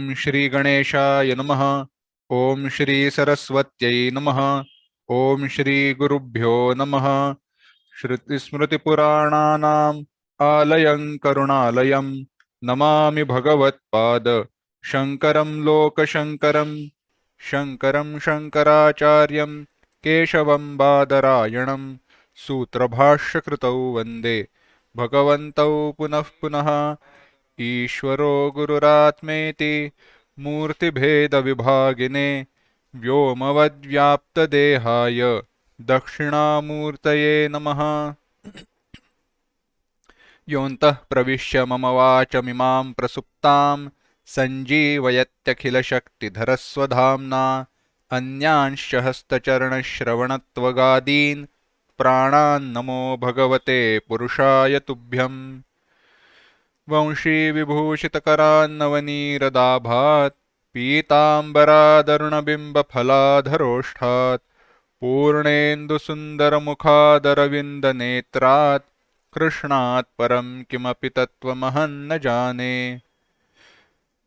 ओम श्री गणेशाय नमः। ओम श्री सरस्वत्यै नमः। ओम श्री गुरुभ्यो नमः। श्रुतिस्मृतिपुराणानाम् आलयं करुणालयं नमामि भगवत्पाद शङ्करं लोकशङ्करं। शङ्करं शङ्कराचार्यं केशवं बादरायणं सूत्रभाष्यकृतौ वन्दे भगवन्तौ पुनः पुनः। ईश्वरो गुरुरात्मेति मूर्तिभेदविभागिने व्योमवद्व्याप्तदेहाय दक्षिणामूर्तये नमः। योऽन्तः प्रविश्य मम वाचमिमां प्रसुप्तां सञ्जीवयत्यखिलशक्तिधरस्वधाम्ना अन्यांश्च हस्तचरणश्रवणत्वगादीन् प्राणान्नमो भगवते पुरुषाय तुभ्यम्। वंशी विभूषितकरान्नवनीरदाभात् पीताम्बरादरुणबिम्बफलाधरोष्ठात् पूर्णेन्दुसुन्दरमुखादरविन्दनेत्रात् कृष्णात् परं किमपि तत्त्वमहं न जाने।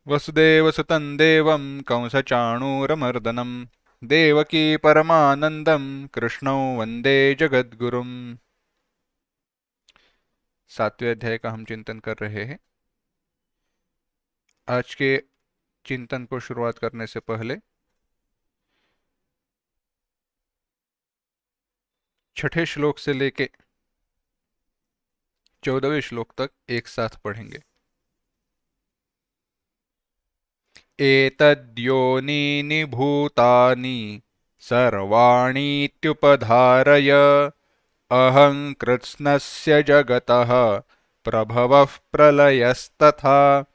वसुदेवसुतं देवं कंसचाणूरमर्दनं देवकी परमानन्दं कृष्णौ वन्दे जगद्गुरुम्। 7वें अध्याय का हम चिंतन कर रहे हैं। आज के चिंतन को शुरुआत करने से पहले छठे श्लोक से लेके 14वें श्लोक तक एक साथ पढ़ेंगे। एतद्योनीनि भूतानि सर्वाणीत्युपधारय अहं कृत्स्नस्य जगतः प्रभवः प्रलयस्तथा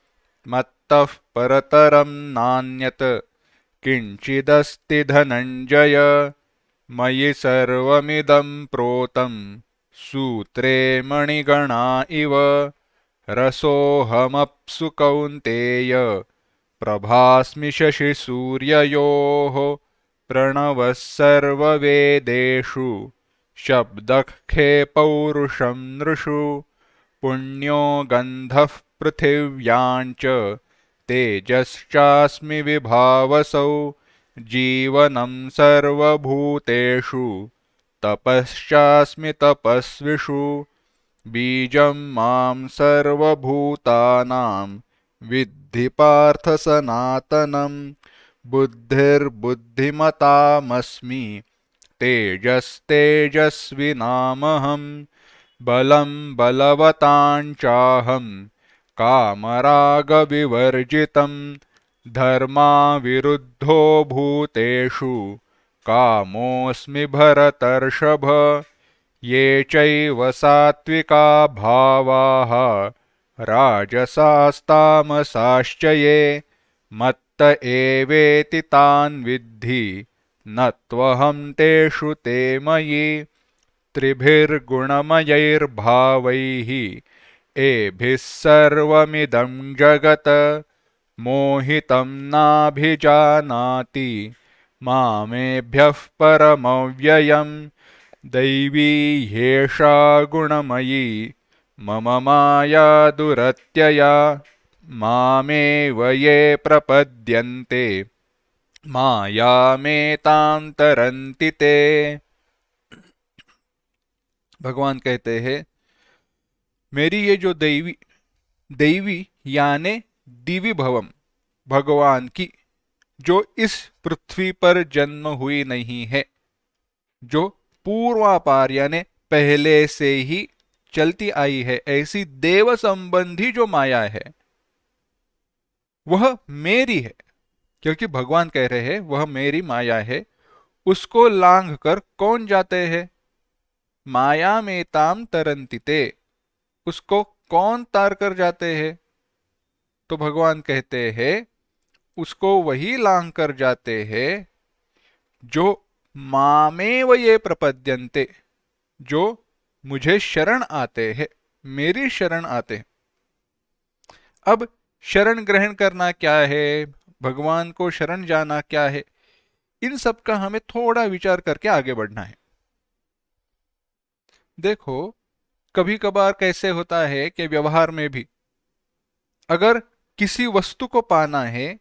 मत्तः परतरं नान्यत् किञ्चिदस्ति धनञ्जय मयि सर्वमिदं प्रोतं सूत्रे मणिगणा इव रसोऽहमप्सु कौन्तेय प्रभास्मि शशिसूर्ययोः प्रणवः सर्ववेदेषु शब्दः खे पौरुषं नृषु पुण्यो गन्धः पृथिव्याञ्च तेजश्चास्मि विभावसौ जीवनं सर्वभूतेषु तपश्चास्मि तपस्विषु बीजं मां सर्वभूतानां विद्धि पार्थ सनातनं बुद्धिर्बुद्धिमतामस्मि तेजस्तेजस्विनामहम् बलं बलवताञ्चाहं कामरागविवर्जितं धर्माविरुद्धो भूतेषु कामोऽस्मि भरतर्षभ। ये चैव सात्विका भावाः राजसास्तामसाश्च ये मत्त एवेति तान् विद्धि न त्वहं तेषु ते मयि। त्रिभिर्गुणमयैर्भावैः एभिः सर्वमिदं जगत् मोहितं नाभिजानाति मामेभ्यः परमव्ययम्। दैवी ह्येषा गुणमयी मम माया दुरत्यया मामेव ये प्रपद्यन्ते मायामेतां तरन्ति ते। भगवान कहते हैं, मेरी ये जो दैवी याने दिव्य भवम भगवान की जो इस पृथ्वी पर जन्म हुई नहीं है, जो पूर्वापार यानी पहले से ही चलती आई है, ऐसी देव संबंधी जो माया है वह मेरी है। क्योंकि भगवान कह रहे हैं वह मेरी माया है, उसको लांघ कर कौन जाते हैं? माया में ताम तरंतिते, उसको कौन तार कर जाते हैं? तो भगवान कहते हैं उसको वही लांघ कर जाते हैं जो मामेव ये प्रपद्यन्ते, जो मुझे शरण आते हैं, मेरी शरण आते हैं। अब शरण ग्रहण करना क्या है, भगवान को शरण जाना क्या है, इन सब का हमें थोड़ा विचार करके आगे बढ़ना है। देखो, कभी कभार कैसे होता है कि व्यवहार में भी अगर किसी वस्तु को पाना है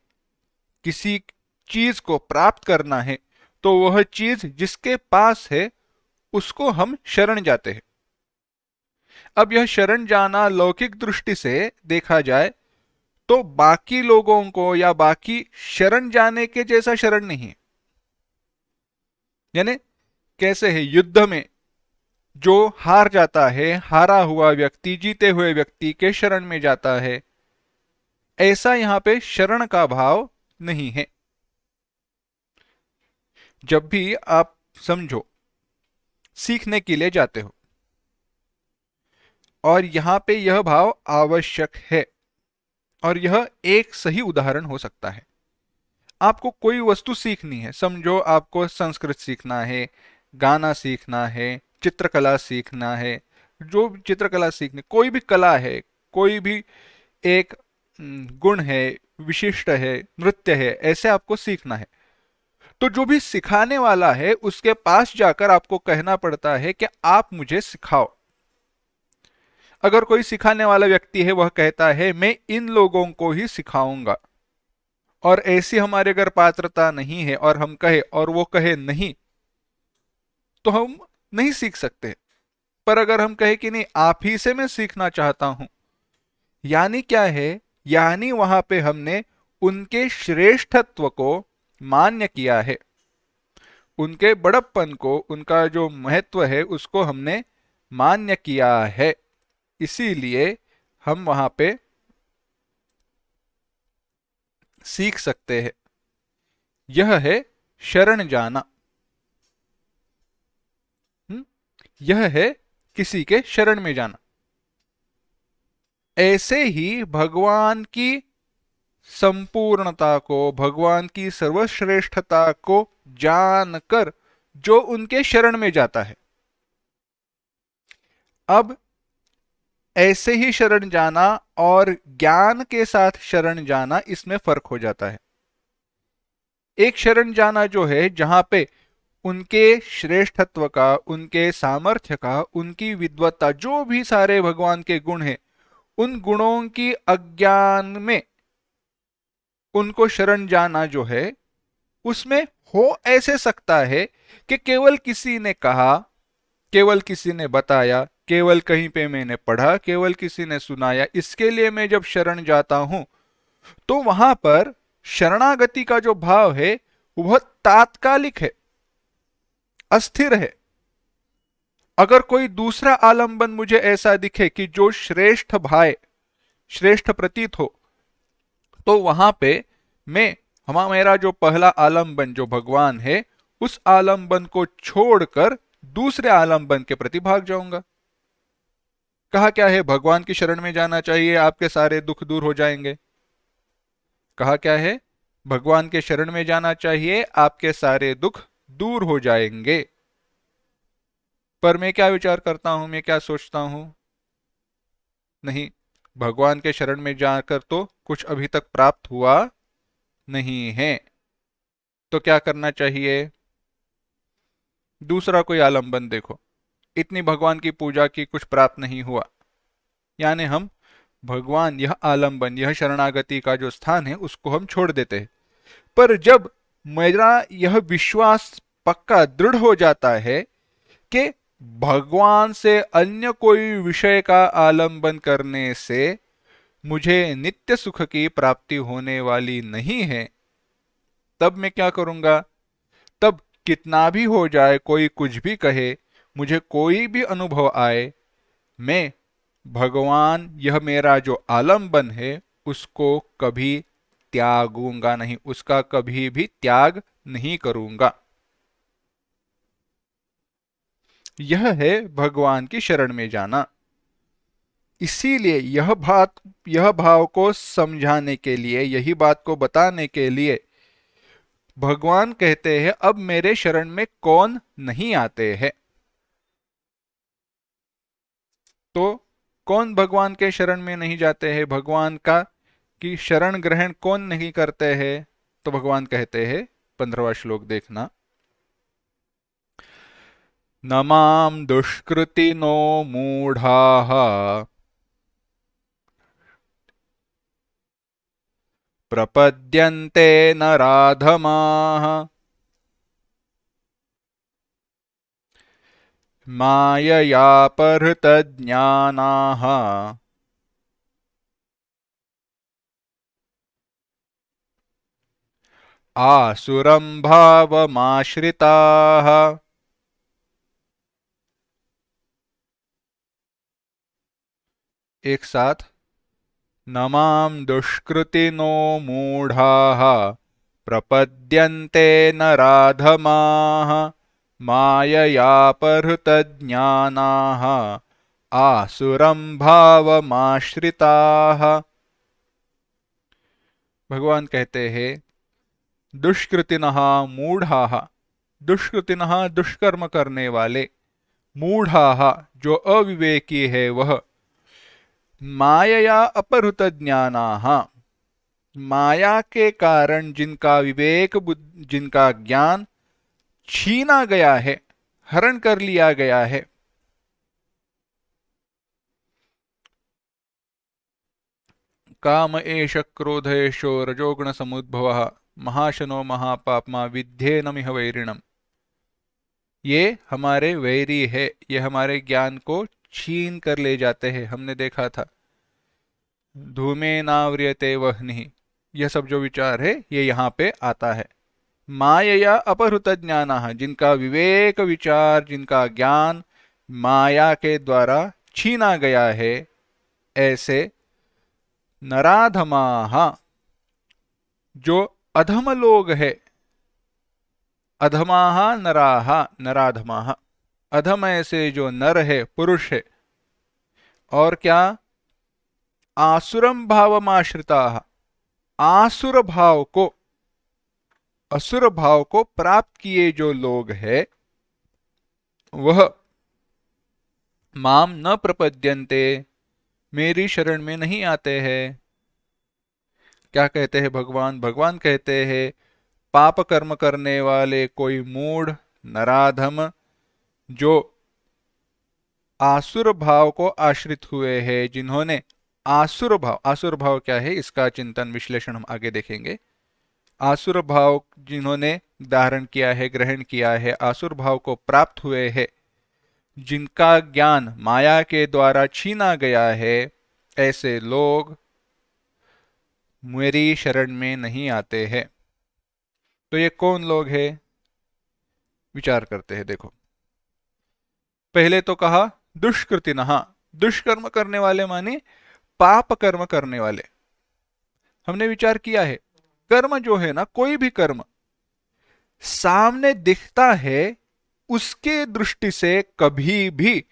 किसी चीज को प्राप्त करना है तो वह चीज जिसके पास है उसको हम शरण जाते हैं। अब यह शरण जाना लौकिक दृष्टि से देखा जाए तो बाकी लोगों को या बाकी शरण जाने के जैसा शरण नहीं है। यानी कैसे है, युद्ध में जो हार जाता है, हारा हुआ व्यक्ति जीते हुए व्यक्ति के शरण में जाता है, ऐसा यहां पे शरण का भाव नहीं है। जब भी आप समझो सीखने के लिए जाते हो और यहां पे यह भाव आवश्यक है, और यह एक सही उदाहरण हो सकता है। आपको कोई वस्तु सीखनी है, समझो आपको संस्कृत सीखना है, गाना सीखना है, चित्रकला सीखना है, जो भी चित्रकला सीखनी, कोई भी कला है, कोई भी एक गुण है, विशिष्ट है, नृत्य है, ऐसे आपको सीखना है। तो जो भी सिखाने वाला है उसके पास जाकर आपको कहना पड़ता है कि आप मुझे सिखाओ। अगर कोई सिखाने वाला व्यक्ति है, वह कहता है मैं इन लोगों को ही सिखाऊंगा, और ऐसी हमारे अगर पात्रता नहीं है और हम कहे और वो कहे नहीं, तो हम नहीं सीख सकते। पर अगर हम कहे कि नहीं, आप ही से मैं सीखना चाहता हूं, यानी क्या है, यानी वहां पे हमने उनके श्रेष्ठत्व को मान्य किया है, उनके बड़प्पन को, उनका जो महत्व है उसको हमने मान्य किया है। इसीलिए हम वहां पे सीख सकते हैं। यह है शरण जाना। यह है किसी के शरण में जाना। ऐसे ही भगवान की संपूर्णता को, भगवान की सर्वश्रेष्ठता को जानकर जो उनके शरण में जाता है, अब ऐसे ही शरण जाना और ज्ञान के साथ शरण जाना, इसमें फर्क हो जाता है। एक शरण जाना जो है जहां पे उनके श्रेष्ठत्व का, उनके सामर्थ्य का, उनकी विद्वत्ता, जो भी सारे भगवान के गुण हैं, उन गुणों की अज्ञान में उनको शरण जाना जो है, उसमें हो ऐसे सकता है कि केवल किसी ने कहा, केवल किसी ने बताया, केवल कहीं पे मैंने पढ़ा, केवल किसी ने सुनाया, इसके लिए मैं जब शरण जाता हूं तो वहां पर शरणागति का जो भाव है वह तात्कालिक है, अस्थिर है। अगर कोई दूसरा आलंबन मुझे ऐसा दिखे कि जो श्रेष्ठ भाई, श्रेष्ठ प्रतीत हो, तो वहां पे मैं, मेरा जो पहला आलंबन जो भगवान है, उस आलंबन को छोड़कर दूसरे आलंबन के प्रति भाग जाऊंगा। कहा क्या है, भगवान की शरण में जाना चाहिए, आपके सारे दुख दूर हो जाएंगे। कहा क्या है, भगवान के शरण में जाना चाहिए, आपके सारे दुख दूर हो जाएंगे। पर मैं क्या विचार करता हूं, मैं क्या सोचता हूं, नहीं, भगवान के शरण में जाकर तो कुछ अभी तक प्राप्त हुआ नहीं है, तो क्या करना चाहिए, दूसरा कोई आलंबन देखो। इतनी भगवान की पूजा की, कुछ प्राप्त नहीं हुआ, यानी हम भगवान, यह आलंबन, यह शरणागति का जो स्थान है उसको हम छोड़ देते हैं। पर जब मेरा यह विश्वास पक्का दृढ़ हो जाता है कि भगवान से अन्य कोई विषय का आलंबन करने से मुझे नित्य सुख की प्राप्ति होने वाली नहीं है, तब मैं क्या करूंगा, तब कितना भी हो जाए, कोई कुछ भी कहे, मुझे कोई भी अनुभव आए, मैं भगवान, यह मेरा जो आलंबन है, उसको कभी त्यागूंगा नहीं, उसका कभी भी त्याग नहीं करूंगा। यह है भगवान की शरण में जाना। इसीलिए यह भाव को समझाने के लिए, यही बात को बताने के लिए भगवान कहते हैं अब मेरे शरण में कौन नहीं आते हैं। तो कौन भगवान के शरण में नहीं जाते हैं, भगवान का की शरण ग्रहण कौन नहीं करते हैं, तो भगवान कहते हैं, 15वां श्लोक देखना, न मां दुष्कृतिनो मूढ़ाः प्रपद्यन्ते नराधमाः माययापहृतज्ञानाः आसुरं भावमाश्रिताः। एक साथ, न मां दुष्कृतिनो मूढ़ाः प्रपद्यन्ते नराधमाः माययापहृतज्ञानाः आसुरं भावमाश्रिताः। भगवान कहते हैं, दुष्कृतिनः मूढ़ाः, दुष्कृतिनः दुष्कर्म करने वाले, मूढ़ाः जो अविवेकी है वह, मायया अपहृत ज्ञानाः, माया के कारण जिनका विवेक जिनका ज्ञान छीना गया है, हरण कर लिया गया है। काम एष क्रोध एषो रजोगुण समुद्भवः महाशनो महापाप्मा विद्येनमिह वैरिणम। ये हमारे वैरी है, ये हमारे ज्ञान को छीन कर ले जाते हैं। हमने देखा था धूमेनाव्रियते वह्निः, यह सब जो विचार है ये यहाँ पे आता है। मायया अपहृत ज्ञानः, जिनका विवेक विचार जिनका ज्ञान माया के द्वारा छीना गया है, ऐसे नराधमाः जो अधम लोग है, अधमाः नराः नराधमाः, अधम ऐसे जो नर है पुरुष है, और क्या, आसुरम भावमाश्रिताः, आसुर भाव को, असुर भाव को प्राप्त किए जो लोग हैं वह माम न प्रपद्यन्ते, मेरी शरण में नहीं आते हैं। क्या कहते हैं भगवान? भगवान कहते हैं पाप कर्म करने वाले कोई मूढ़ नराधम जो आसुर भाव को आश्रित हुए हैं, जिन्होंने आसुर भाव क्या है इसका चिंतन विश्लेषण हम आगे देखेंगे। आसुर भाव जिन्होंने धारण किया है, ग्रहण किया है, आसुर भाव को प्राप्त हुए हैं, जिनका ज्ञान माया के द्वारा छीना गया है, ऐसे लोग मेरी शरण में नहीं आते हैं। तो ये कौन लोग हैं? विचार करते हैं। देखो, पहले तो कहा दुष्कृतिनः, दुष्कर्म करने वाले माने पाप कर्म करने वाले। हमने विचार किया है कर्म जो है ना, कोई भी कर्म सामने दिखता है उसके दृष्टि से कभी भी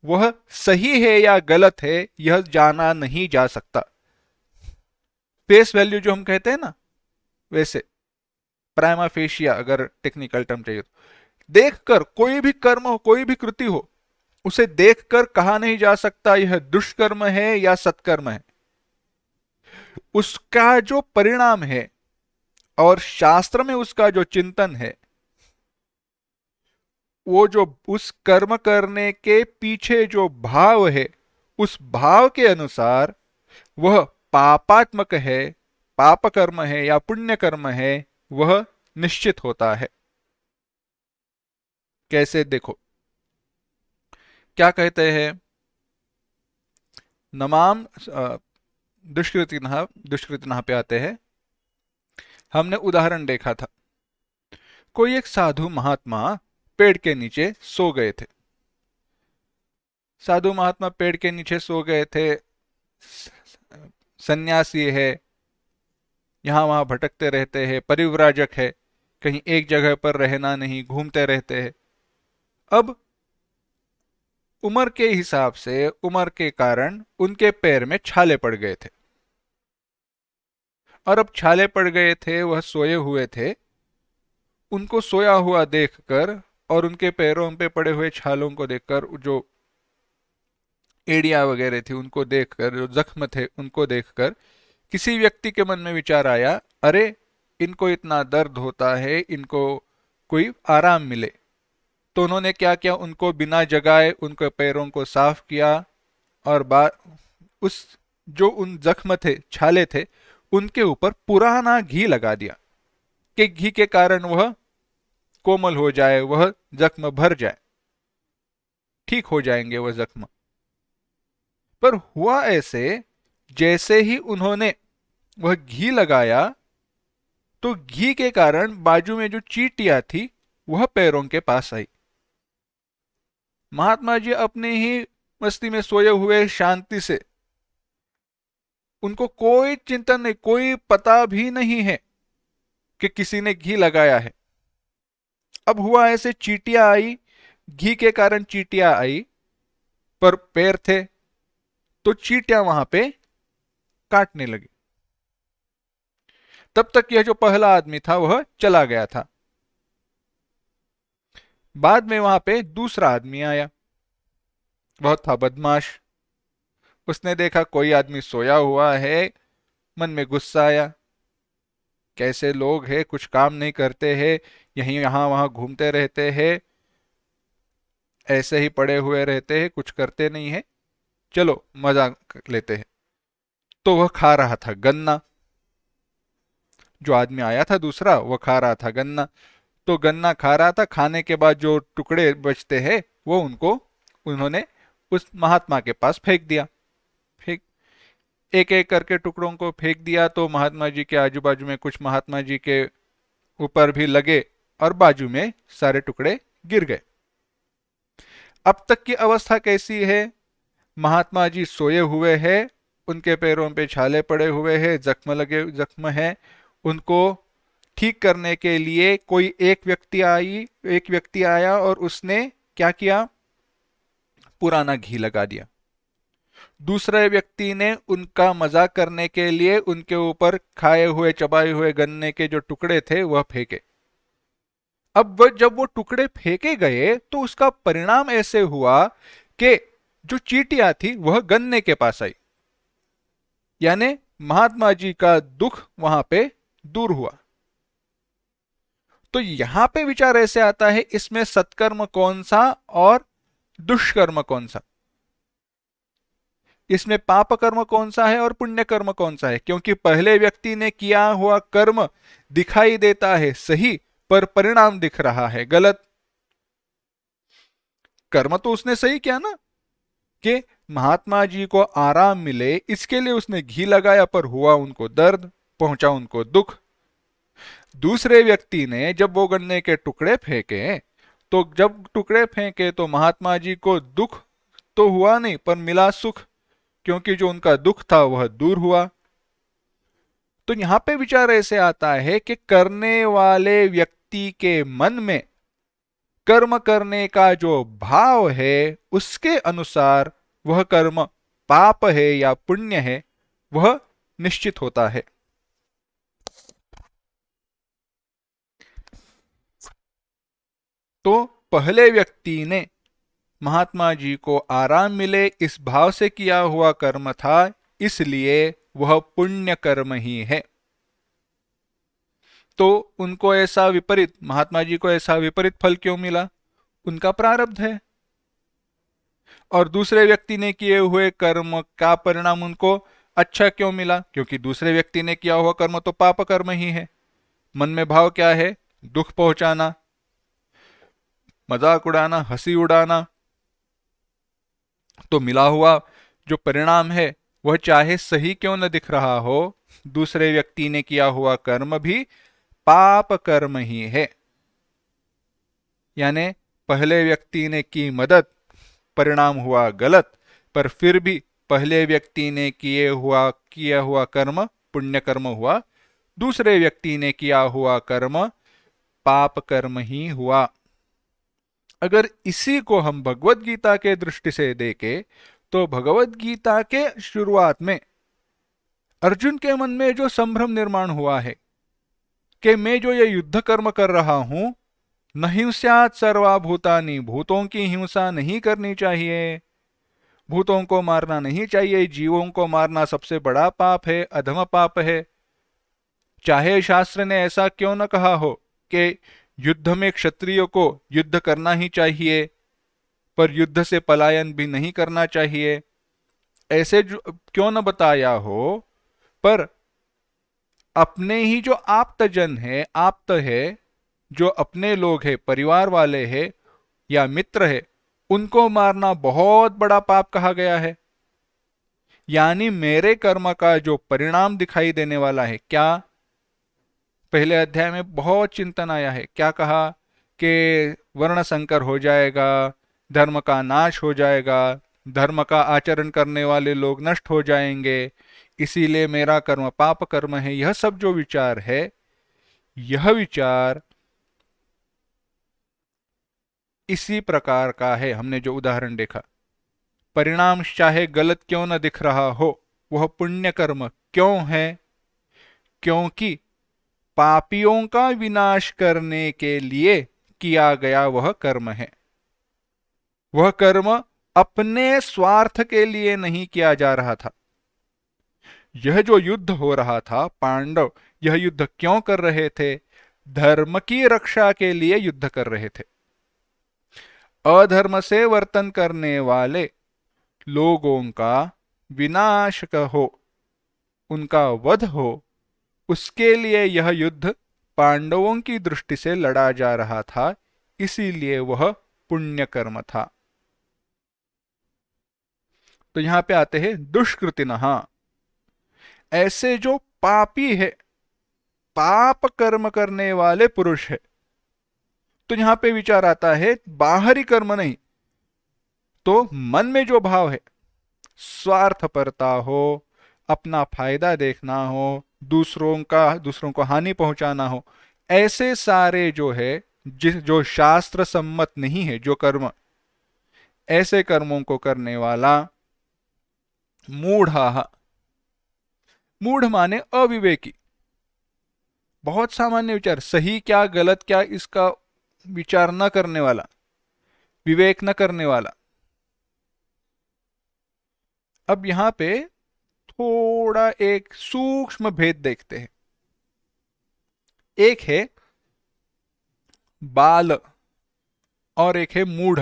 वह सही है या गलत है यह जाना नहीं जा सकता। फेस वैल्यू जो हम कहते हैं ना, वैसे प्राइमा फेशिया अगर टेक्निकल टर्म चाहिए तो, देखकर कोई भी कर्म हो, कोई भी कृति हो, उसे देखकर कहा नहीं जा सकता यह दुष्कर्म है या सत्कर्म है। उसका जो परिणाम है और शास्त्र में उसका जो चिंतन है, वो जो उस कर्म करने के पीछे जो भाव है, उस भाव के अनुसार वह पापात्मक है, पाप कर्म है या पुण्य कर्म है, वह निश्चित होता है। कैसे? देखो क्या कहते हैं, नमाम दुष्कृतिनः पे आते हैं। हमने उदाहरण देखा था, कोई एक साधु महात्मा पेड़ के नीचे सो गए थे। साधु महात्मा पेड़ के नीचे सो गए थे, सन्यासी है, यहां वहां भटकते रहते हैं, परिव्राजक है, कहीं एक जगह पर रहना नहीं, घूमते रहते हैं। अब उम्र के हिसाब से, उम्र के कारण उनके पैर में छाले पड़ गए थे, और अब छाले पड़ गए थे, वह सोए हुए थे। उनको सोया हुआ देखकर और उनके पैरों पे पड़े हुए छालों को देखकर, जो एड़ियां वगैरह थी उनको देखकर, जो जख्म थे उनको देखकर किसी व्यक्ति के मन में विचार आया, अरे इनको इतना दर्द होता है, इनको कोई आराम मिले। तो उन्होंने क्या किया, उनको बिना जगाए उनके पैरों को साफ किया, और उस जो उन जख्म थे, छाले थे, उनके ऊपर पुराना घी लगा दिया कि घी के कारण वह कोमल हो जाए, वह जख्म भर जाए, ठीक हो जाएंगे वह जख्म। पर हुआ ऐसे, जैसे ही उन्होंने वह घी लगाया तो घी के कारण बाजू में जो चींटियां थी वह पैरों के पास आई। महात्मा जी अपने ही मस्ती में सोए हुए शांति से, उनको कोई चिंतन नहीं, कोई पता भी नहीं है कि किसी ने घी लगाया है। अब हुआ ऐसे, चींटियां आई, घी के कारण चींटियां आई, पर पैर थे तो चींटियां वहां पे काटने लगी। तब तक यह जो पहला आदमी था वह चला गया था। बाद में वहां पे दूसरा आदमी आया, वह था बदमाश। उसने देखा कोई आदमी सोया हुआ है, मन में गुस्सा आया, कैसे लोग हैं, कुछ काम नहीं करते हैं, यहीं यहां वहां घूमते रहते हैं, ऐसे ही पड़े हुए रहते हैं, कुछ करते नहीं है, चलो मजा लेते हैं। तो वह खा रहा था गन्ना। जो आदमी आया था दूसरा, वह खा रहा था गन्ना। तो गन्ना खा रहा था, खाने के बाद जो टुकड़े बचते हैं वो उन्होंने उस महात्मा के पास फेंक दिया। फेंक एक एक करके टुकड़ों को फेंक दिया, तो महात्मा जी के आजू बाजू में कुछ महात्मा जी के ऊपर भी लगे और बाजू में सारे टुकड़े गिर गए। अब तक की अवस्था कैसी है? महात्मा जी सोए हुए हैं, उनके पैरों पे छाले पड़े हुए हैं, जख्म है। उनको ठीक करने के लिए कोई एक व्यक्ति आया और उसने क्या किया? पुराना घी लगा दिया। दूसरे व्यक्ति ने उनका मजाक करने के लिए उनके ऊपर खाए हुए चबाए हुए गन्ने के जो टुकड़े थे वह फेंके। अब जब वो टुकड़े फेंके गए तो उसका परिणाम ऐसे हुआ कि जो चींटियां थी वह गन्ने के पास आई, यानी महात्मा जी का दुख वहां पे दूर हुआ। तो यहां पे विचार ऐसे आता है, इसमें सत्कर्म कौन सा और दुष्कर्म कौन सा, इसमें पाप कर्म कौन सा है और पुण्य कर्म कौन सा है? क्योंकि पहले व्यक्ति ने किया हुआ कर्म दिखाई देता है सही, पर परिणाम दिख रहा है गलत। कर्म तो उसने सही किया ना, कि महात्मा जी को आराम मिले इसके लिए उसने घी लगाया, पर हुआ उनको दर्द, पहुंचा उनको दुख। दूसरे व्यक्ति ने जब वो गन्ने के टुकड़े फेंके, तो जब टुकड़े फेंके तो महात्मा जी को दुख तो हुआ नहीं, पर मिला सुख, क्योंकि जो उनका दुख था वह दूर हुआ। तो यहां पे विचार ऐसे आता है कि करने वाले व्यक्ति के मन में कर्म करने का जो भाव है उसके अनुसार वह कर्म पाप है या पुण्य है वह निश्चित होता है। तो पहले व्यक्ति ने महात्मा जी को आराम मिले इस भाव से किया हुआ कर्म था, इसलिए वह पुण्य कर्म ही है। तो उनको ऐसा विपरीत, महात्मा जी को ऐसा विपरीत फल क्यों मिला? उनका प्रारब्ध है। और दूसरे व्यक्ति ने किए हुए कर्म का परिणाम उनको अच्छा क्यों मिला? क्योंकि दूसरे व्यक्ति ने किया हुआ कर्म तो पाप कर्म ही है। मन में भाव क्या है? दुख पहुंचाना, मजाक उड़ाना, हंसी उड़ाना। तो मिला हुआ जो परिणाम है वह चाहे सही क्यों न दिख रहा हो, दूसरे व्यक्ति ने किया हुआ कर्म भी पाप कर्म ही है। यानी पहले व्यक्ति ने की मदद, परिणाम हुआ गलत, पर फिर भी पहले व्यक्ति ने किया हुआ कर्म पुण्य कर्म हुआ, दूसरे व्यक्ति ने किया हुआ कर्म पाप कर्म ही हुआ। अगर इसी को हम भगवत गीता के दृष्टि से देखें तो भगवत गीता के शुरुआत में अर्जुन के मन में जो संभ्रम निर्माण हुआ है कि मैं जो ये युद्ध कर्म कर रहा हूं, न हिंस्यात् सर्वभूतानि, भूतों की हिंसा नहीं करनी चाहिए, भूतों को मारना नहीं चाहिए, जीवों को मारना सबसे बड़ा पाप है, अधम पाप है। चाहे शास्त्र ने ऐसा क्यों न कहा हो कि युद्ध में क्षत्रियो को युद्ध करना ही चाहिए, पर युद्ध से पलायन भी नहीं करना चाहिए, ऐसे क्यों न बताया हो, पर अपने ही जो आप्तजन है, आप्त है, जो अपने लोग है, परिवार वाले है या मित्र है, उनको मारना बहुत बड़ा पाप कहा गया है। यानी मेरे कर्म का जो परिणाम दिखाई देने वाला है, क्या पहले अध्याय में बहुत चिंतन आया है, क्या कहा कि वर्ण संकर हो जाएगा, धर्म का नाश हो जाएगा, धर्म का आचरण करने वाले लोग नष्ट हो जाएंगे, इसीलिए मेरा कर्म पाप कर्म है। यह सब जो विचार है, यह विचार इसी प्रकार का है। हमने जो उदाहरण देखा, परिणाम चाहे गलत क्यों न दिख रहा हो, वह पुण्य कर्म क्यों है? क्योंकि पापियों का विनाश करने के लिए किया गया वह कर्म है। वह कर्म अपने स्वार्थ के लिए नहीं किया जा रहा था। यह जो युद्ध हो रहा था, पांडव यह युद्ध क्यों कर रहे थे? धर्म की रक्षा के लिए युद्ध कर रहे थे। अधर्म से वर्तन करने वाले लोगों का विनाश हो, उनका वध हो, उसके लिए यह युद्ध पांडवों की दृष्टि से लड़ा जा रहा था, इसीलिए वह पुण्य कर्म था। तो यहां पे आते हैं दुष्कृतिनः, ऐसे जो पापी है, पाप कर्म करने वाले पुरुष है। तो यहां पे विचार आता है बाहरी कर्म नहीं, तो मन में जो भाव है, स्वार्थपरता हो, अपना फायदा देखना हो, दूसरों को हानि पहुंचाना हो, ऐसे सारे जो है, जो शास्त्र सम्मत नहीं है जो कर्म, ऐसे कर्मों को करने वाला मूढ़ा, मूढ़ माने अविवेकी, बहुत सामान्य विचार, सही क्या गलत क्या इसका विचार न करने वाला, विवेक न करने वाला। अब यहां पे थोड़ा एक सूक्ष्म भेद देखते हैं। एक है बाल और एक है मूढ़।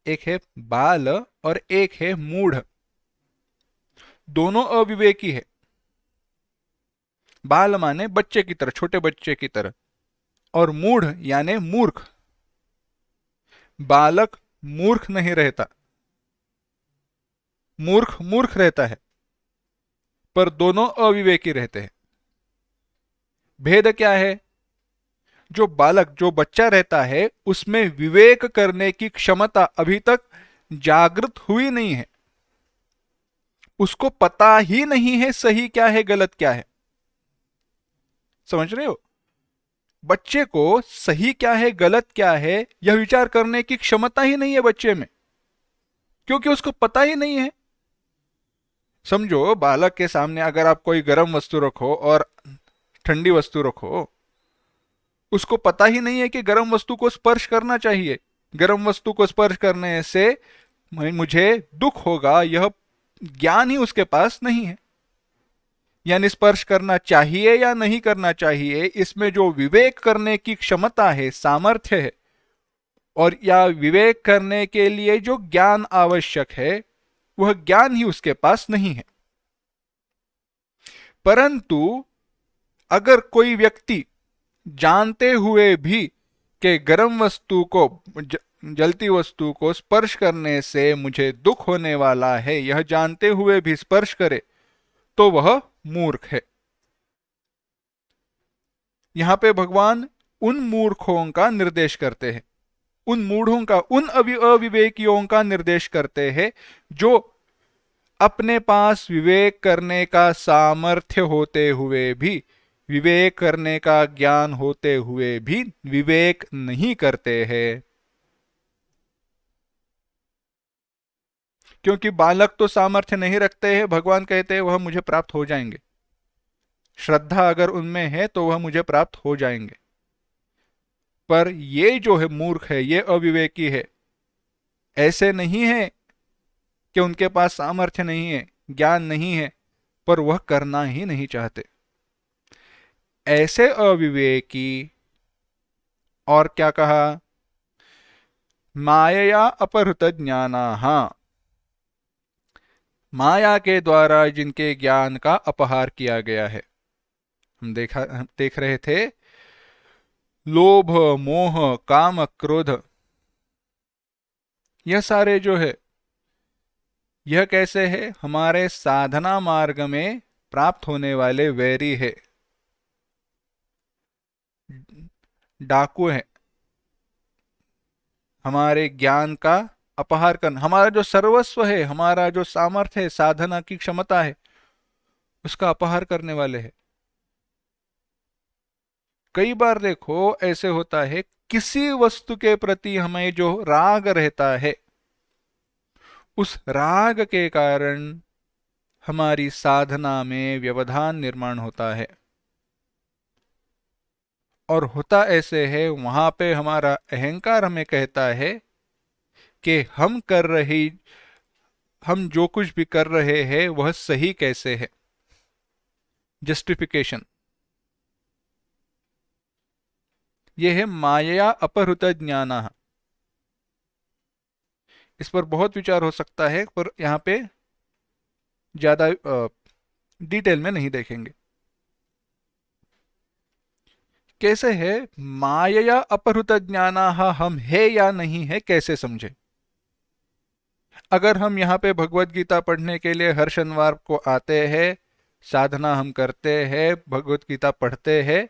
एक है बाल और एक है मूढ़। दोनों अविवेकी है। बाल माने बच्चे की तरह, छोटे बच्चे की तरह, और मूढ़ यानी मूर्ख। बालक मूर्ख नहीं रहता, मूर्ख मूर्ख रहता है, पर दोनों अविवेकी रहते हैं। भेद क्या है? जो बालक, जो बच्चा रहता है, उसमें विवेक करने की क्षमता अभी तक जागृत हुई नहीं है। उसको पता ही नहीं है सही क्या है गलत क्या है। समझ रहे हो? बच्चे को सही क्या है गलत क्या है यह विचार करने की क्षमता ही नहीं है बच्चे में, क्योंकि उसको पता ही नहीं है। समझो, बालक के सामने अगर आप कोई गर्म वस्तु रखो और ठंडी वस्तु रखो, उसको पता ही नहीं है कि गर्म वस्तु को स्पर्श करना चाहिए। गर्म वस्तु को स्पर्श करने से मुझे दुख होगा, यह ज्ञान ही उसके पास नहीं है। यानी स्पर्श करना चाहिए या नहीं करना चाहिए, इसमें जो विवेक करने की क्षमता है, सामर्थ्य है, और या विवेक करने के लिए जो ज्ञान आवश्यक है, वह ज्ञान ही उसके पास नहीं है। परंतु अगर कोई व्यक्ति जानते हुए भी कि गर्म वस्तु को, जलती वस्तु को स्पर्श करने से मुझे दुख होने वाला है, यह जानते हुए भी स्पर्श करे, तो वह मूर्ख है। यहां पे भगवान उन मूर्खों का निर्देश करते हैं, उन मूढ़ों का, उन अविवेकियों का निर्देश करते हैं, जो अपने पास विवेक करने का सामर्थ्य होते हुए भी, विवेक करने का ज्ञान होते हुए भी विवेक नहीं करते हैं। क्योंकि बालक तो सामर्थ्य नहीं रखते हैं, भगवान कहते हैं वह मुझे प्राप्त हो जाएंगे। श्रद्धा अगर उनमें है तो वह मुझे प्राप्त हो जाएंगे। पर ये जो है मूर्ख है, ये अविवेकी है, ऐसे नहीं है कि उनके पास सामर्थ्य नहीं है, ज्ञान नहीं है, पर वह करना ही नहीं चाहते। ऐसे अविवेकी, और क्या कहा, मायया अपहृत ज्ञानाः, माया के द्वारा जिनके ज्ञान का अपहार किया गया है। हम देख रहे थे, लोभ, मोह, काम, क्रोध, यह सारे जो है, यह कैसे है? हमारे साधना मार्ग में प्राप्त होने वाले वैरी है, डाकू है, हमारे ज्ञान का अपहार करना, हमारा जो सर्वस्व है, हमारा जो सामर्थ्य है, साधना की क्षमता है, उसका अपहार करने वाले हैं। कई बार देखो ऐसे होता है, किसी वस्तु के प्रति हमें जो राग रहता है, उस राग के कारण हमारी साधना में व्यवधान निर्माण होता है। और होता ऐसे है, वहां पे हमारा अहंकार हमें कहता है कि हम जो कुछ भी कर रहे हैं वह सही कैसे है, जस्टिफिकेशन। यह है माया अपहृत ज्ञान। इस पर बहुत विचार हो सकता है, पर यहाँ पे ज्यादा डिटेल में नहीं देखेंगे। कैसे है माया अपहृत ज्ञान, हम है या नहीं है, कैसे समझे? अगर हम यहाँ पे भगवत गीता पढ़ने के लिए हर शनिवार को आते हैं, साधना हम करते हैं, भगवत गीता पढ़ते हैं,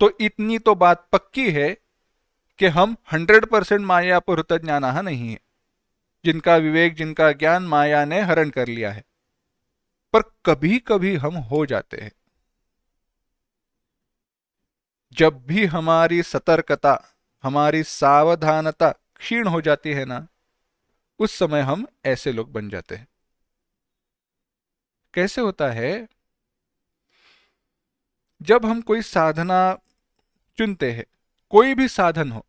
तो इतनी तो बात पक्की है कि हम 100% माया अपहृत ज्ञान नहीं है, जिनका विवेक, जिनका ज्ञान माया ने हरण कर लिया है। पर कभी कभी हम हो जाते हैं। जब भी हमारी सतर्कता, हमारी सावधानता क्षीण हो जाती है ना, उस समय हम ऐसे लोग बन जाते हैं। कैसे होता है? जब हम कोई साधना चुनते हैं, कोई भी साधन हो,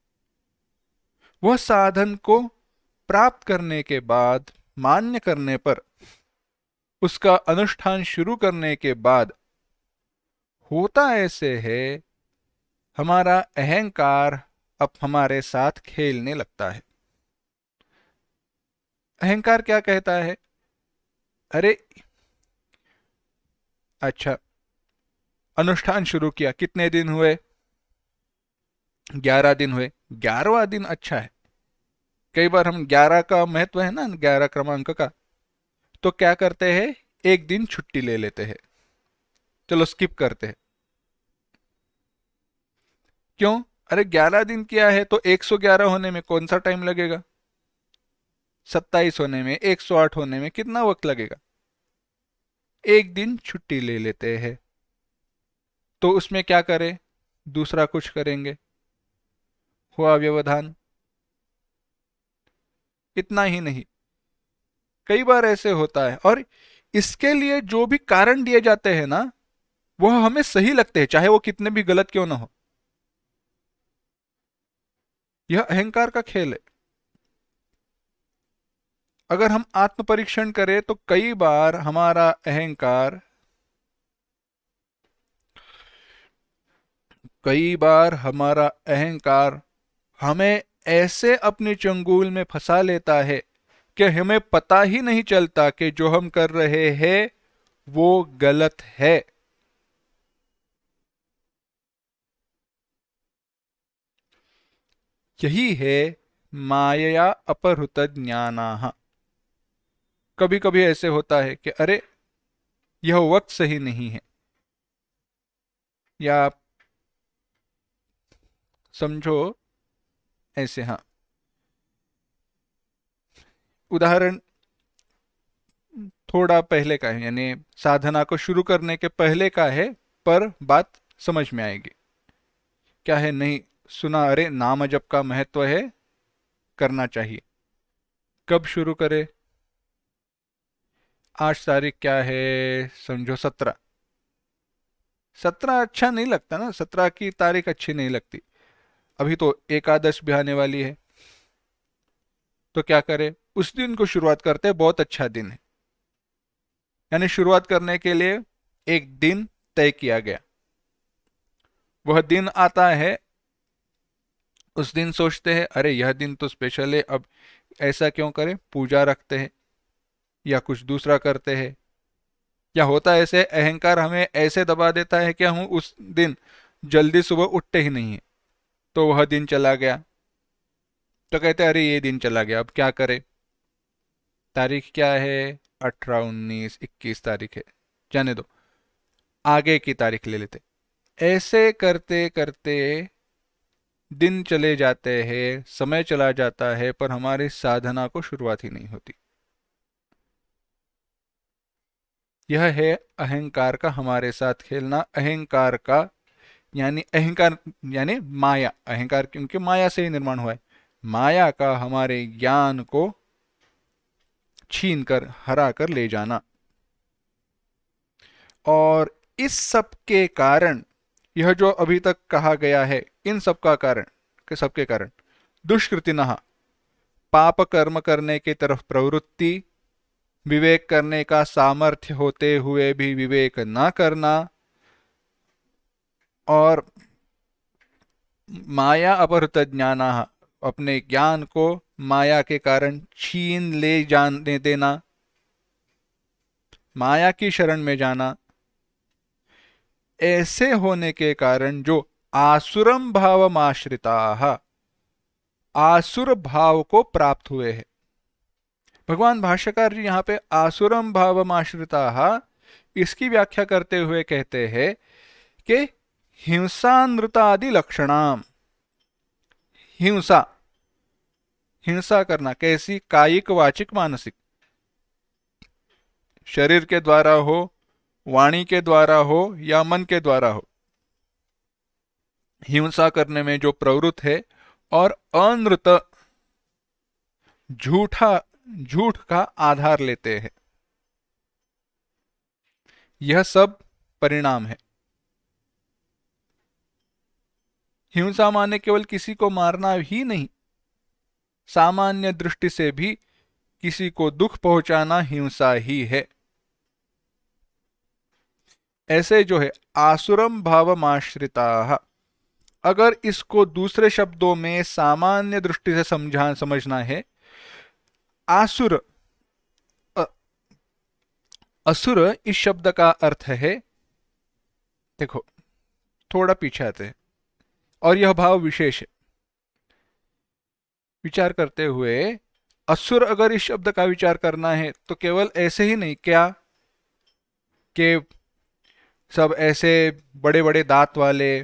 वह साधन को प्राप्त करने के बाद, मान्य करने पर, उसका अनुष्ठान शुरू करने के बाद, होता ऐसे है, हमारा अहंकार अब हमारे साथ खेलने लगता है। अहंकार क्या कहता है? अरे अच्छा, अनुष्ठान शुरू किया, कितने दिन हुए? 11 दिन हुए। 11वां दिन अच्छा है। कई बार हम 11 का महत्व है ना, 11 क्रमांक का, तो क्या करते हैं, एक दिन छुट्टी ले लेते हैं, चलो स्किप करते हैं। क्यों? अरे 11 दिन किया है तो 111 होने में कौन सा टाइम लगेगा? 27 होने में, 108 होने में कितना वक्त लगेगा? एक दिन छुट्टी ले लेते हैं। तो उसमें क्या करें? दूसरा कुछ करेंगे, हुआ व्यवधान। इतना ही नहीं, कई बार ऐसे होता है, और इसके लिए जो भी कारण दिए जाते हैं ना, वह हमें सही लगते हैं, चाहे वो कितने भी गलत क्यों ना हो। यह अहंकार का खेल है। अगर हम आत्म परीक्षण करें तो कई बार हमारा अहंकार हमें ऐसे अपने चंगुल में फंसा लेता है कि हमें पता ही नहीं चलता कि जो हम कर रहे हैं वो गलत है। यही है मायया अपहृत ज्ञानाः। कभी कभी ऐसे होता है कि अरे, यह वक्त सही नहीं है, या समझो ऐसे, हाँ, उदाहरण थोड़ा पहले का है, यानी साधना को शुरू करने के पहले का है, पर बात समझ में आएगी। क्या है, नहीं सुना? अरे नाम जप का महत्व है, करना चाहिए। कब शुरू करे? आज तारीख क्या है? समझो 17। 17 अच्छा नहीं लगता ना, 17 की तारीख अच्छी नहीं लगती। अभी तो एकादश भी आने वाली है, तो क्या करे? उस दिन को शुरुआत करते हैं, बहुत अच्छा दिन है। यानी शुरुआत करने के लिए एक दिन तय किया गया। वह दिन आता है, उस दिन सोचते हैं अरे यह दिन तो स्पेशल है, अब ऐसा क्यों करें, पूजा रखते हैं। या कुछ दूसरा करते हैं। या होता है ऐसे, अहंकार हमें ऐसे दबा देता है कि हम उस दिन जल्दी सुबह उठते ही नहीं है, तो वह दिन चला गया, तो कहते हैं अरे ये दिन चला गया, अब क्या करें। तारीख क्या है? 18, 19, 21 तारीख है, जाने दो, आगे की तारीख ले लेते। ऐसे करते करते दिन चले जाते हैं, समय चला जाता है, पर हमारी साधना को शुरुआत ही नहीं होती। यह है अहंकार का हमारे साथ खेलना। अहंकार का यानी अहंकार यानी माया, अहंकार क्योंकि माया से ही निर्माण हुआ है। माया का हमारे ज्ञान को छीन कर, हरा कर ले जाना। और इस सब के कारण, यह जो अभी तक कहा गया है, इन सब का कारण के सबके कारण दुष्कृतिनः, पाप कर्म करने की तरफ प्रवृत्ति, विवेक करने का सामर्थ्य होते हुए भी विवेक ना करना, और माया अपहृत ज्ञाना, अपने ज्ञान को माया के कारण छीन ले जाने देना, माया की शरण में जाना। ऐसे होने के कारण जो आसुरम भावमाश्रिता, आसुर भाव को प्राप्त हुए हैं। भगवान भाष्यकार जी यहाँ पे आसुरम भावमाश्रिता इसकी व्याख्या करते हुए कहते हैं कि हिंसानृतादि लक्षणाम, हिंसा, हिंसा करना कैसी? कायिक, वाचिक, मानसिक। शरीर के द्वारा हो, वाणी के द्वारा हो, या मन के द्वारा हो, हिंसा करने में जो प्रवृत्त है, और अनृत, झूठा, झूठ का आधार लेते हैं, यह सब परिणाम है। हिंसा माने केवल किसी को मारना ही नहीं, सामान्य दृष्टि से भी किसी को दुख पहुंचाना हिंसा ही है। ऐसे जो है आसुरम भावमाश्रिता, अगर इसको दूसरे शब्दों में सामान्य दृष्टि से समझना है, आसुर, असुर इस शब्द का अर्थ है, देखो थोड़ा पीछे आते हैं, और यह भाव विशेष है। विचार करते हुए, असुर अगर इस शब्द का विचार करना है तो केवल ऐसे ही नहीं, क्या कि सब ऐसे बड़े बड़े दांत वाले,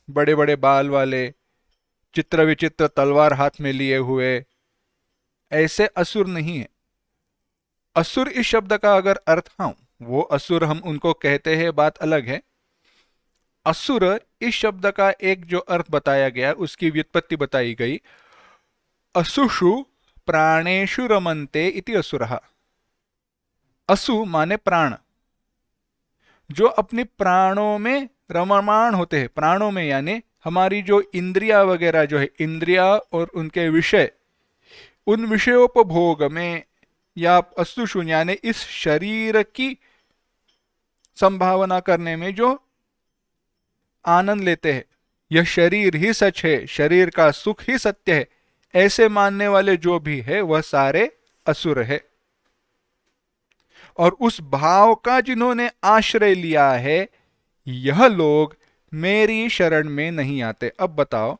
बड़े बड़े बाल वाले, चित्र विचित्र तलवार हाथ में लिए हुए, ऐसे असुर नहीं है। असुर इस शब्द का अगर अर्थ, हाँ वो असुर हम उनको कहते हैं, बात अलग है। असुर इस शब्द का एक जो अर्थ बताया गया, उसकी व्युत्पत्ति बताई गई, असुषु प्राणेषु रमन्ते इति असुरः। असु माने प्राण, जो अपने प्राणों में रममाण होते हैं, प्राणों में यानी हमारी जो इंद्रिया वगैरह जो है, इंद्रिया और उनके विषय, उन विषयोपभोग में, या असुषु यानी इस शरीर की संभावना करने में जो आनंद लेते हैं, यह शरीर ही सच है, शरीर का सुख ही सत्य है, ऐसे मानने वाले जो भी है वह सारे असुर है। और उस भाव का जिन्होंने आश्रय लिया है, यह लोग मेरी शरण में नहीं आते। अब बताओ,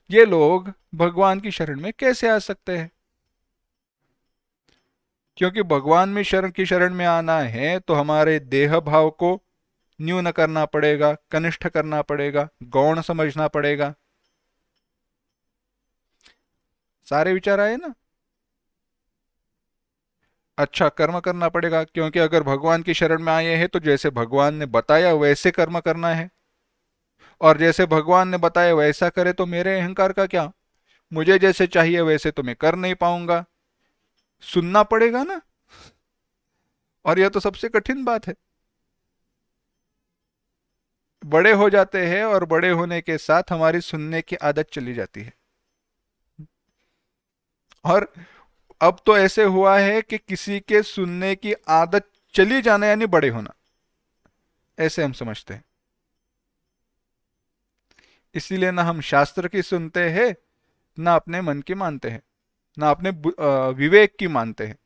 ये लोग भगवान की शरण में कैसे आ सकते हैं? क्योंकि भगवान में शरण में आना है तो हमारे देह भाव को न्यून करना पड़ेगा, कनिष्ठ करना पड़ेगा, गौण समझना पड़ेगा। सारे विचार आए ना? अच्छा कर्म करना पड़ेगा, क्योंकि अगर भगवान की शरण में आए हैं तो जैसे भगवान ने बताया वैसे कर्म करना है, और जैसे भगवान ने बताया वैसा करे तो मेरे अहंकार का क्या, मुझे जैसे चाहिए वैसे तो मैं कर नहीं पाऊंगा, सुनना पड़ेगा ना। और यह तो सबसे कठिन बात है। बड़े हो जाते हैं और बड़े होने के साथ हमारी सुनने की आदत चली जाती है। और अब तो ऐसे हुआ है कि किसी के सुनने की आदत चली जाना यानी बड़े होना, ऐसे हम समझते हैं। इसीलिए ना हम शास्त्र की सुनते हैं, ना अपने मन की मानते हैं, ना अपने विवेक की मानते हैं।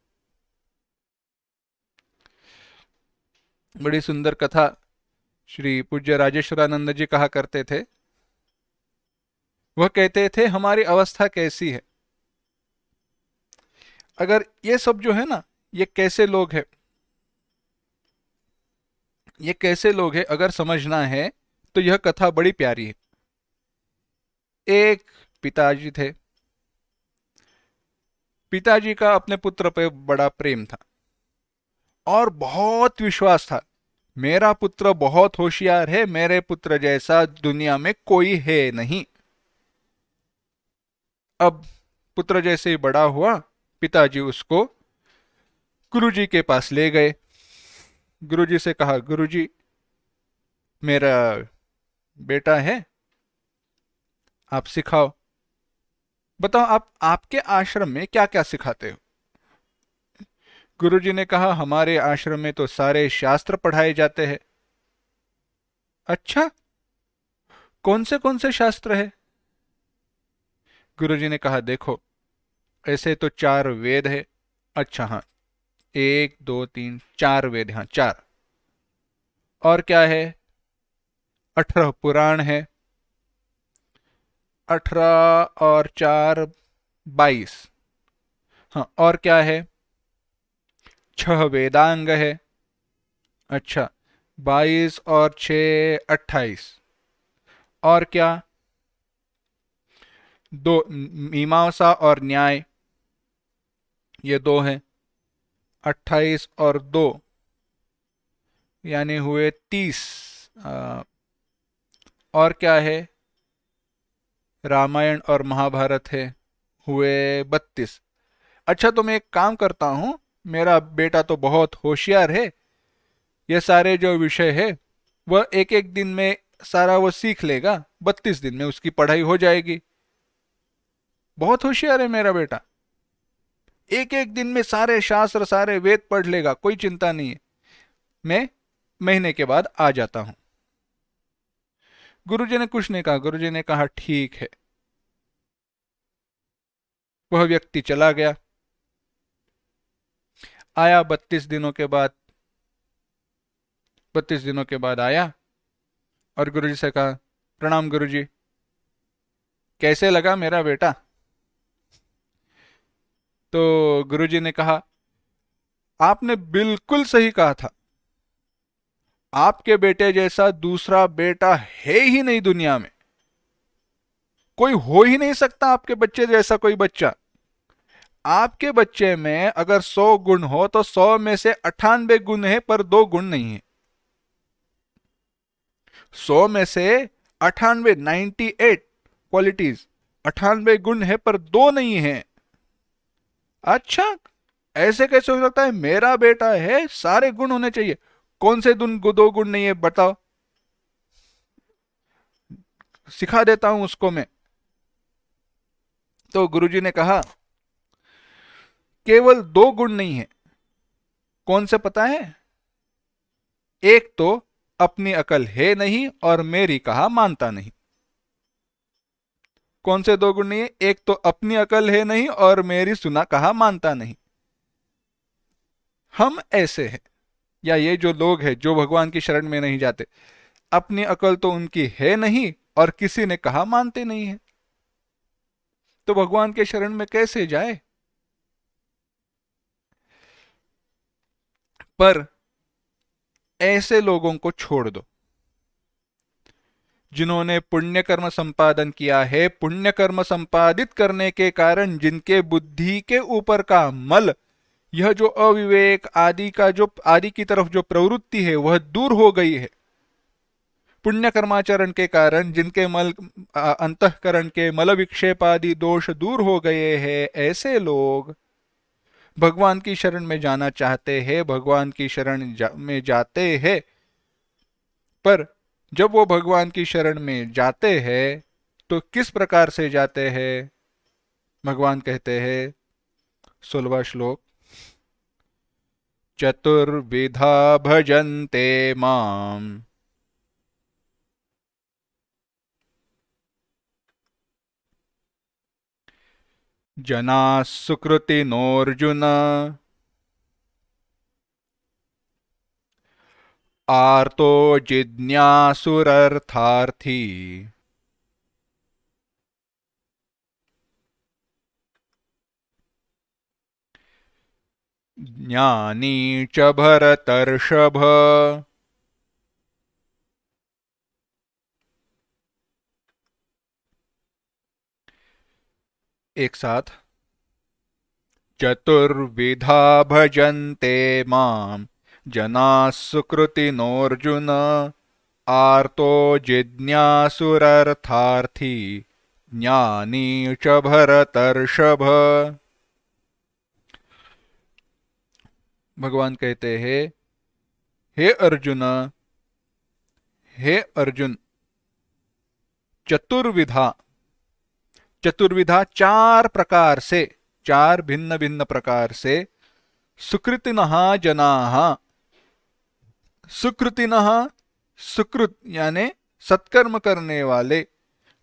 बड़ी सुंदर कथा श्री पूज्य राजेश्वरानंद जी कहा करते थे। वह कहते थे हमारी अवस्था कैसी है, अगर ये सब जो है ना, ये कैसे लोग हैं, ये कैसे लोग हैं अगर समझना है तो यह कथा बड़ी प्यारी है। एक पिताजी थे। पिताजी का अपने पुत्र पे बड़ा प्रेम था और बहुत विश्वास था। मेरा पुत्र बहुत होशियार है, मेरे पुत्र जैसा दुनिया में कोई है नहीं। अब पुत्र जैसे ही बड़ा हुआ, पिताजी उसको गुरुजी के पास ले गए। गुरुजी से कहा, गुरुजी मेरा बेटा है, आप सिखाओ। बताओ आप आपके आश्रम में क्या क्या सिखाते हो। गुरुजी ने कहा, हमारे आश्रम में तो सारे शास्त्र पढ़ाए जाते हैं। अच्छा, कौन से शास्त्र है। गुरुजी ने कहा, देखो ऐसे तो चार वेद है। अच्छा हाँ, एक दो तीन चार वेद, हाँ चार। और क्या है, 18 पुराण है। 18 और चार 22। हाँ, और क्या है, 6 वेदांग है। अच्छा, 22 और 6 28। और क्या, दो मीमांसा और न्याय, ये दो हैं। 28 और दो यानी हुए 30। और क्या है, रामायण और महाभारत है, हुए 32। अच्छा, तो मैं एक काम करता हूँ, मेरा बेटा तो बहुत होशियार है, ये सारे जो विषय है वह एक एक दिन में सारा वो सीख लेगा, 32 दिन में उसकी पढ़ाई हो जाएगी। बहुत होशियार है मेरा बेटा, एक एक दिन में सारे शास्त्र सारे वेद पढ़ लेगा, कोई चिंता नहीं है। मैं महीने के बाद आ जाता हूँ। गुरुजी ने कुछ नहीं कहा, गुरुजी ने कहा ठीक है। वह व्यक्ति चला गया। आया 32 दिनों के बाद, 32 दिनों के बाद आया और गुरुजी से कहा, प्रणाम गुरुजी, कैसे लगा मेरा बेटा। तो गुरुजी ने कहा, आपने बिल्कुल सही कहा था, आपके बेटे जैसा दूसरा बेटा है ही नहीं दुनिया में, कोई हो ही नहीं सकता आपके बच्चे जैसा कोई बच्चा। आपके बच्चे में अगर 100 गुण हो तो 100 में से 98 गुण है पर 2 गुण नहीं है। 100 में से 98, 98 क्वालिटीज, 98 गुण है पर 2 नहीं है। अच्छा, ऐसे कैसे हो सकता है, मेरा बेटा है सारे गुण होने चाहिए। कौन से 2 गुण नहीं है बताओ, सिखा देता हूं उसको मैं। तो गुरुजी ने कहा, केवल 2 गुण नहीं है। कौन से पता है, एक तो अपनी अकल है नहीं और मेरी कहा मानता नहीं। कौन से 2 गुण नहीं है, एक तो अपनी अकल है नहीं और मेरी सुना कहा मानता नहीं। हम ऐसे हैं, या ये जो लोग हैं जो भगवान की शरण में नहीं जाते, अपनी अकल तो उनकी है नहीं और किसी ने कहा मानते नहीं है, तो भगवान के शरण में कैसे जाए। पर ऐसे लोगों को छोड़ दो जिन्होंने पुण्य कर्म संपादन किया है। पुण्य कर्म संपादित करने के कारण जिनके बुद्धि के ऊपर का मल, यह जो अविवेक आदि का जो आदि की तरफ जो प्रवृत्ति है वह दूर हो गई है। पुण्य कर्माचरण के कारण जिनके अंतःकरण के मल विक्षेप आदि दोष दूर हो गए हैं, ऐसे लोग भगवान की शरण में जाना चाहते हैं, भगवान की शरण में जाते हैं। पर जब वो भगवान की शरण में जाते हैं तो किस प्रकार से जाते हैं। भगवान कहते हैं, 16वां श्लोक, चतुर्विधा भजन्ते माम जना सुकृतिनोऽर्जुन आर्तो जिज्ञासुरर्थार्थी। ज्ञानी च भरतर्षभ। एक साथ। चतुर्विधा भजन्ते मां जनाः सुकृतिनोऽर्जुन। आर्तो जिज्ञासुरर्थार्थी ज्ञानी च भरतर्षभ। भगवान कहते हैं, हे अर्जुन, हे अर्जुन, चतुर्विधा, चतुर्विधा चार प्रकार से, चार भिन्न भिन्न प्रकार से, सुकृतिनः जनाः, सुकृतिनः, सुकृत यानी सत्कर्म करने वाले,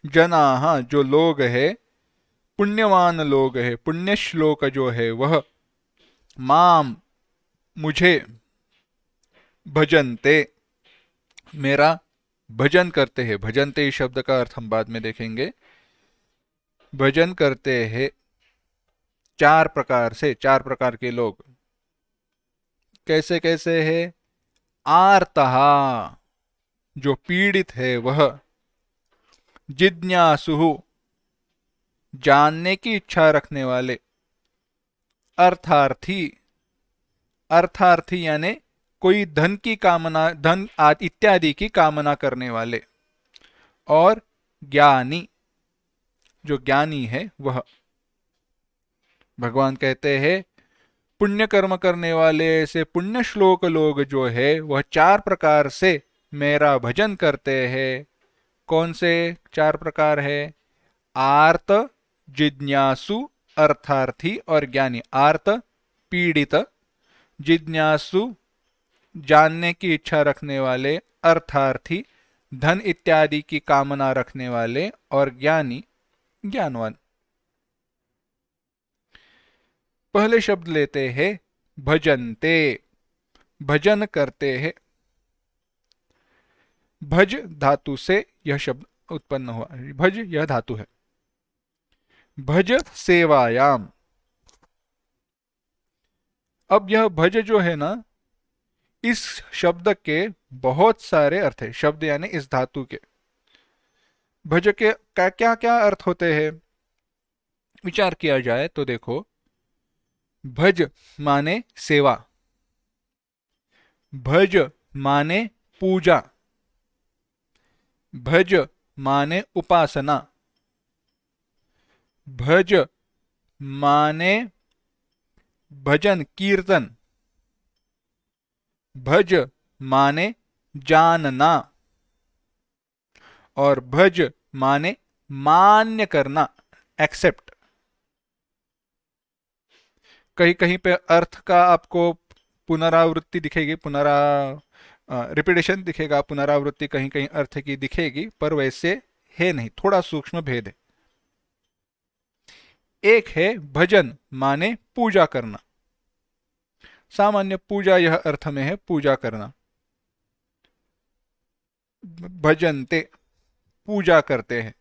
जनाः जो लोग है, पुण्यवान लोग है, पुण्य श्लोक जो है वह, माम मुझे, भजन्ते मेरा भजन करते हैं। भजन्ते इस शब्द का अर्थ हम बाद में देखेंगे। भजन करते हैं चार प्रकार से, चार प्रकार के लोग। कैसे कैसे है? आर्तहा जो पीड़ित है वह, जिज्ञासु जानने की इच्छा रखने वाले, अर्थार्थी, अर्थार्थी यानी कोई धन की कामना, धन इत्यादि की कामना करने वाले, और ज्ञानी जो ज्ञानी है वह। भगवान कहते हैं पुण्य कर्म करने वाले ऐसे पुण्य श्लोक लोग जो है वह चार प्रकार से मेरा भजन करते हैं। कौन से चार प्रकार है? आर्त, जिज्ञासु, अर्थार्थी और ज्ञानी। आर्त पीड़ित, जिज्ञासु जानने की इच्छा रखने वाले, अर्थार्थी धन इत्यादि की कामना रखने वाले, और ज्ञानी ज्ञानवान। पहले शब्द लेते हैं भजन्ते, भजन करते हैं। भज धातु से यह शब्द उत्पन्न हुआ। भज यह धातु है। भज सेवायाम। अब यह भज जो है ना, इस शब्द के बहुत सारे अर्थ है। शब्द यानी इस धातु के। भज के क्या क्या अर्थ होते हैं विचार किया जाए तो देखो, भज माने सेवा, भज माने पूजा, भज माने उपासना, भज माने भजन कीर्तन, भज माने जानना, और भज माने मान्य करना, एक्सेप्ट। कहीं कहीं पे अर्थ का आपको पुनरावृत्ति दिखेगी, रिपीटेशन दिखेगा, पुनरावृत्ति कहीं कहीं अर्थ की दिखेगी, पर वैसे है नहीं, थोड़ा सूक्ष्म भेद है। एक है भजन माने पूजा करना। सामान्य पूजा यह अर्थ में है, पूजा करना। भजनते पूजा करते हैं,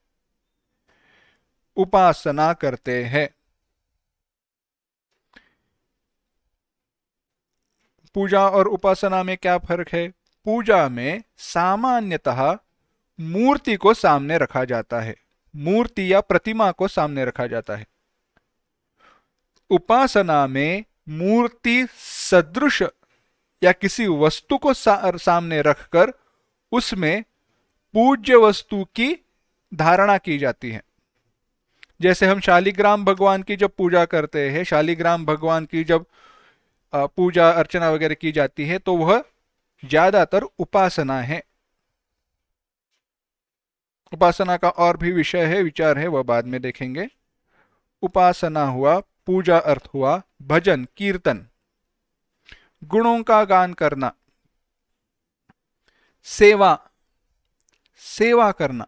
उपासना करते हैं। पूजा और उपासना में क्या फर्क है? पूजा में सामान्यतः मूर्ति को सामने रखा जाता है, मूर्ति या प्रतिमा को सामने रखा जाता है। उपासना में मूर्ति सदृश या किसी वस्तु को सामने रखकर उसमें पूज्य वस्तु की धारणा की जाती है। जैसे हम शालिग्राम भगवान की जब पूजा करते हैं, शालिग्राम भगवान की जब पूजा अर्चना वगैरह की जाती है, तो वह ज्यादातर उपासना है। उपासना का और भी विषय है, विचार है, वह बाद में देखेंगे। उपासना हुआ, पूजा अर्थ हुआ, भजन कीर्तन गुणों का गान करना, सेवा सेवा करना।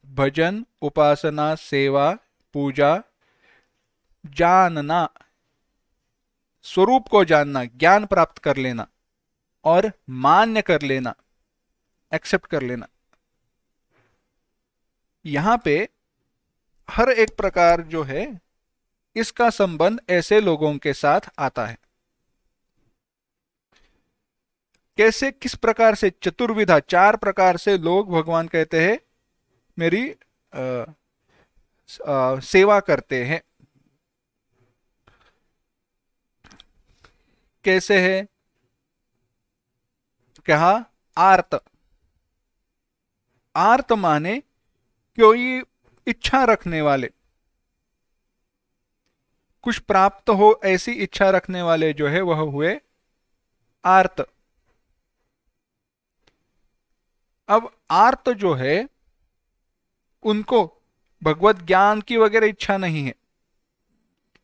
भजन, उपासना, सेवा, पूजा, जानना स्वरूप को जानना, ज्ञान प्राप्त कर लेना। और मान्य कर लेना, एक्सेप्ट कर लेना। यहां पे हर एक प्रकार जो है इसका संबंध ऐसे लोगों के साथ आता है। कैसे, किस प्रकार से? चतुर्विधा, चार प्रकार से लोग भगवान कहते हैं मेरी सेवा करते हैं। कैसे है? कहा आर्त। आर्त माने कोई इच्छा रखने वाले, कुछ प्राप्त हो ऐसी इच्छा रखने वाले जो है वह हुए आर्त। अब आर्त जो है उनको भगवत ज्ञान की वगैरह इच्छा नहीं है,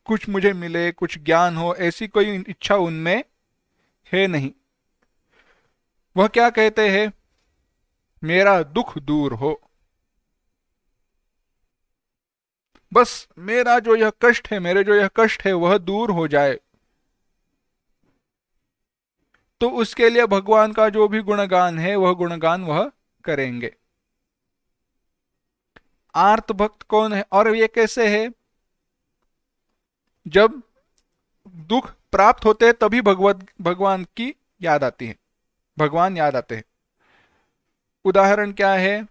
कुछ मुझे मिले, कुछ ज्ञान हो, ऐसी कोई इच्छा उनमें है नहीं। वह क्या कहते हैं? मेरा दुख दूर हो, बस मेरा जो यह कष्ट है, मेरे जो यह कष्ट है वह दूर हो जाए। तो उसके लिए भगवान का जो भी गुणगान है वह गुणगान वह करेंगे। आर्त भक्त कौन है और ये कैसे है? जब दुख प्राप्त होते हैं तभी भगवान की याद आती है, भगवान याद आते हैं। उदाहरण क्या है?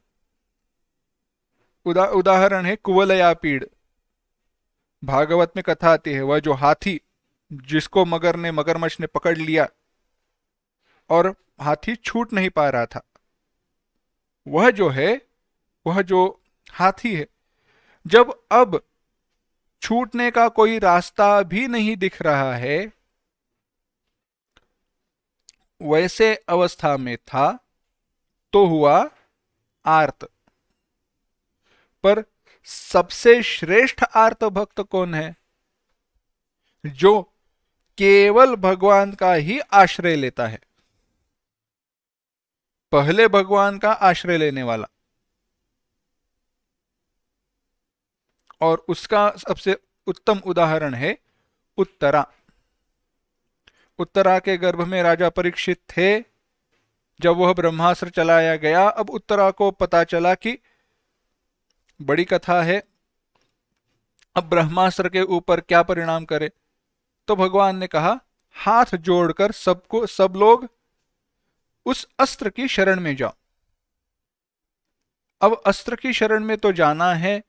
उदाहरण है कुवलया पीड़। भागवत में कथा आती है, वह जो हाथी जिसको मगरमच्छ ने पकड़ लिया और हाथी छूट नहीं पा रहा था, वह जो है, वह जो हाथी है, जब अब छूटने का कोई रास्ता भी नहीं दिख रहा है, वैसे अवस्था में था तो हुआ आर्त। पर सबसे श्रेष्ठ आर्त भक्त कौन है? जो केवल भगवान का ही आश्रय लेता है, पहले भगवान का आश्रय लेने वाला। और उसका सबसे उत्तम उदाहरण है उत्तरा। उत्तरा के गर्भ में राजा परीक्षित थे। जब वह ब्रह्मास्त्र चलाया गया, अब उत्तरा को पता चला कि बड़ी कथा है, अब ब्रह्मास्त्र के ऊपर क्या परिणाम करे। तो भगवान ने कहा हाथ जोड़कर सबको, सब लोग उस अस्त्र की शरण में जाओ। अब अस्त्र की शरण में तो जाना है,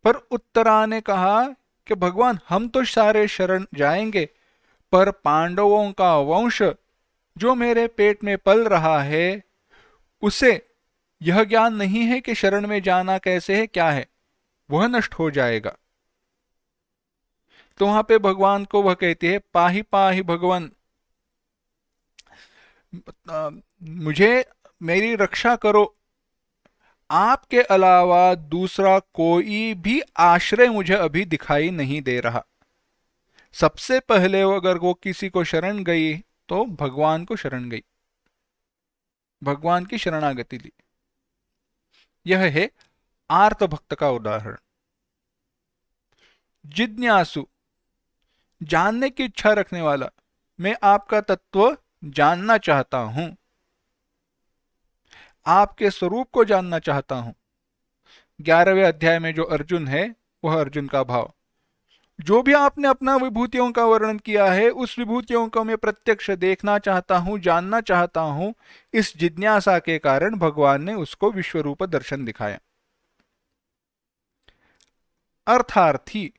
पर उत्तरा ने कहा कि भगवान हम तो सारे शरण जाएंगे, पर पांडवों का वंश जो मेरे पेट में पल रहा है उसे यह ज्ञान नहीं है कि शरण में जाना कैसे है, क्या है, वह नष्ट हो जाएगा। तो वहां पे भगवान को वह कहती है पाही पाही भगवान, मुझे, मेरी रक्षा करो। आपके अलावा दूसरा कोई भी आश्रय मुझे अभी दिखाई नहीं दे रहा। सबसे पहले अगर वो किसी को शरण गई तो भगवान को शरण गई, भगवान की शरणागति ली। यह है आर्त भक्त का उदाहरण। जिज्ञासु, जानने की इच्छा रखने वाला, मैं आपका तत्व जानना चाहता हूं, आपके स्वरूप को जानना चाहता हूं। 11वें अध्याय में जो अर्जुन है वह अर्जुन का भाव, जो भी आपने अपना विभूतियों का वर्णन किया है उस विभूतियों को मैं प्रत्यक्ष देखना चाहता हूं, जानना चाहता हूं। इस जिज्ञासा के कारण भगवान ने उसको विश्वरूप दर्शन दिखाया। अर्थार्थी,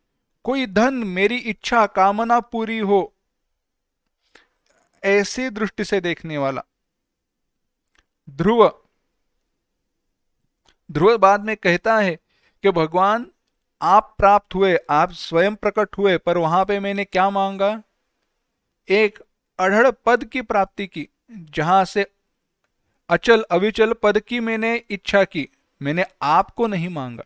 कोई धन, मेरी इच्छा कामना पूरी हो ऐसी दृष्टि से देखने वाला। ध्रुव, ध्रुव बाद में कहता है कि भगवान आप प्राप्त हुए, आप स्वयं प्रकट हुए, पर वहां पे मैंने क्या मांगा? एक अढ़ड़ पद की प्राप्ति की, जहां से अचल अविचल पद की मैंने इच्छा की, मैंने आपको नहीं मांगा।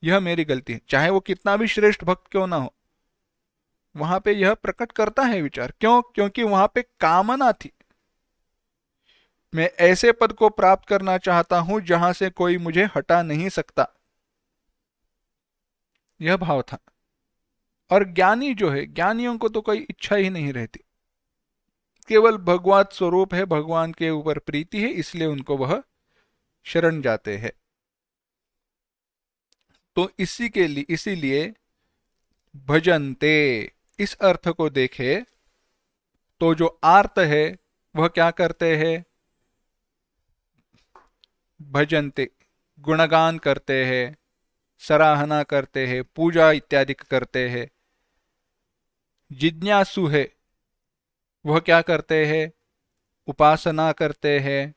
यह मेरी गलती है, चाहे वो कितना भी श्रेष्ठ भक्त क्यों ना हो। वहां पे यह प्रकट करता है विचार, क्यों? क्योंकि वहां पे कामना थी, मैं ऐसे पद को प्राप्त करना चाहता हूं जहां से कोई मुझे हटा नहीं सकता, यह भाव था। और ज्ञानी जो है, ज्ञानियों को तो कोई इच्छा ही नहीं रहती, केवल भगवत स्वरूप है, भगवान के ऊपर प्रीति है, इसलिए उनको वह शरण जाते हैं। तो इसीलिए भजन्ते इस अर्थ को देखे तो जो आर्त है वह क्या करते हैं? भजन्ते गुणगान करते हैं, सराहना करते हैं, पूजा इत्यादि करते हैं। जिज्ञासु है वह क्या करते हैं? उपासना करते हैं,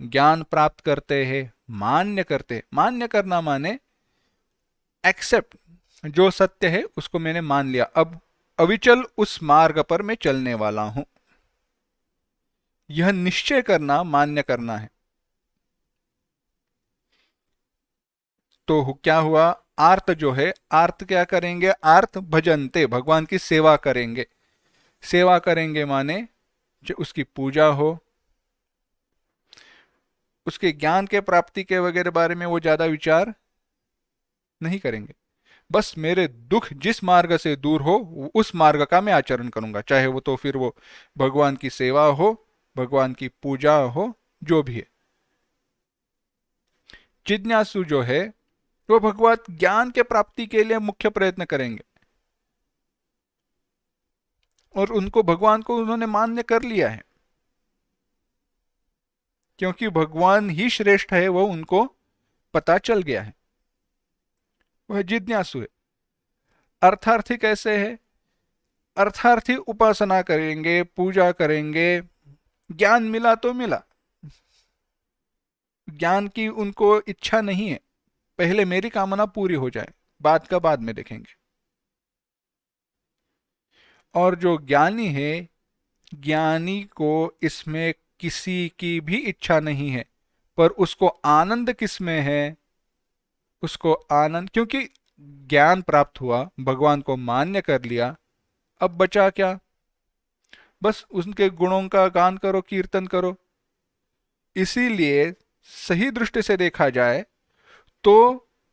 ज्ञान प्राप्त करते हैं, मान्य करते हैं। मान्य करना माने एक्सेप्ट, जो सत्य है उसको मैंने मान लिया, अब अविचल उस मार्ग पर मैं चलने वाला हूं। यह निश्चय करना मान्य करना है। तो क्या हुआ? आर्त जो है, आर्त क्या करेंगे? आर्त भजनते भगवान की सेवा करेंगे। सेवा करेंगे माने जो उसकी पूजा हो, उसके ज्ञान के प्राप्ति के वगैरह बारे में वो ज्यादा विचार नहीं करेंगे। बस मेरे दुख जिस मार्ग से दूर हो उस मार्ग का मैं आचरण करूंगा, चाहे वो तो फिर वो भगवान की सेवा हो, भगवान की पूजा हो, जो भी है। जिज्ञासु जो है वो भगवत ज्ञान के प्राप्ति के लिए मुख्य प्रयत्न करेंगे, और उनको भगवान को उन्होंने मान्य कर लिया है, क्योंकि भगवान ही श्रेष्ठ है वो उनको पता चल गया है। वह जिज्ञासु है। अर्थार्थी कैसे है? अर्थार्थी उपासना करेंगे, पूजा करेंगे, ज्ञान मिला तो मिला, ज्ञान की उनको इच्छा नहीं है, पहले मेरी कामना पूरी हो जाए, बाद का बाद में देखेंगे। और जो ज्ञानी है, ज्ञानी को इसमें किसी की भी इच्छा नहीं है, पर उसको आनंद किस में है? उसको आनंद, क्योंकि ज्ञान प्राप्त हुआ, भगवान को मान्य कर लिया, अब बचा क्या? बस उनके गुणों का गान करो, कीर्तन करो। इसीलिए सही दृष्टि से देखा जाए तो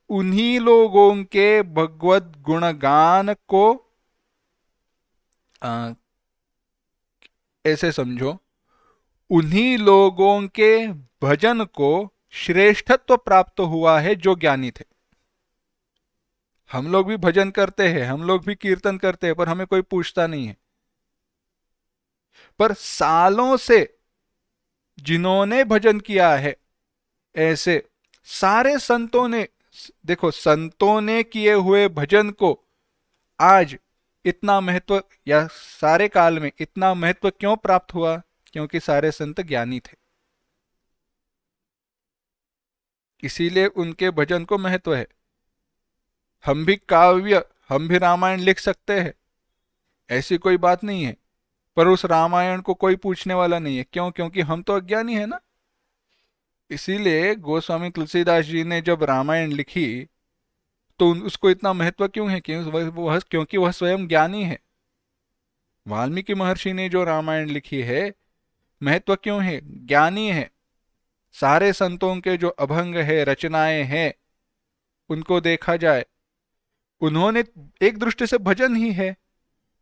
उन्हीं लोगों के भगवत गुणगान को ऐसे समझो, उन्हीं लोगों के भजन को श्रेष्ठत्व प्राप्त हुआ है जो ज्ञानी थे। हम लोग भी भजन करते हैं, हम लोग भी कीर्तन करते हैं, पर हमें कोई पूछता नहीं है। पर सालों से जिन्होंने भजन किया है, ऐसे सारे संतों ने, देखो संतों ने किए हुए भजन को आज इतना महत्व, या सारे काल में इतना महत्व क्यों प्राप्त हुआ? क्योंकि सारे संत ज्ञानी थे, इसीलिए उनके भजन को महत्व है। हम भी काव्य, हम भी रामायण लिख सकते हैं, ऐसी कोई बात नहीं है, पर उस रामायण को कोई पूछने वाला नहीं है। क्यों? क्योंकि हम तो अज्ञानी है ना। इसीलिए गोस्वामी तुलसीदास जी ने जब रामायण लिखी तो उसको इतना महत्व क्यों है? क्योंकि वह स्वयं ज्ञानी है। वाल्मीकि महर्षि ने जो रामायण लिखी है, महत्व क्यों है? ज्ञानी है। सारे संतों के जो अभंग है, रचनाएं हैं, उनको देखा जाए, उन्होंने एक दृष्टि से भजन ही है।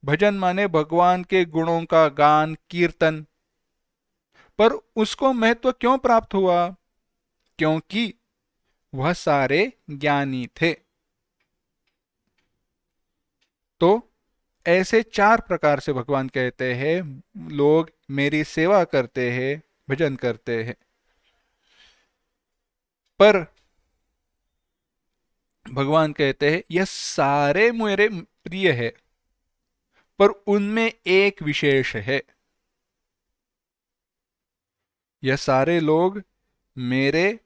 भजन माने भगवान के गुणों का गान, कीर्तन। पर उसको महत्व क्यों प्राप्त हुआ? क्योंकि वह सारे ज्ञानी थे। तो ऐसे चार प्रकार से भगवान कहते हैं लोग मेरी सेवा करते हैं, भजन करते हैं, पर भगवान कहते हैं यह सारे मेरे प्रिय है, पर उनमें एक विशेष है। यह सारे लोग मेरे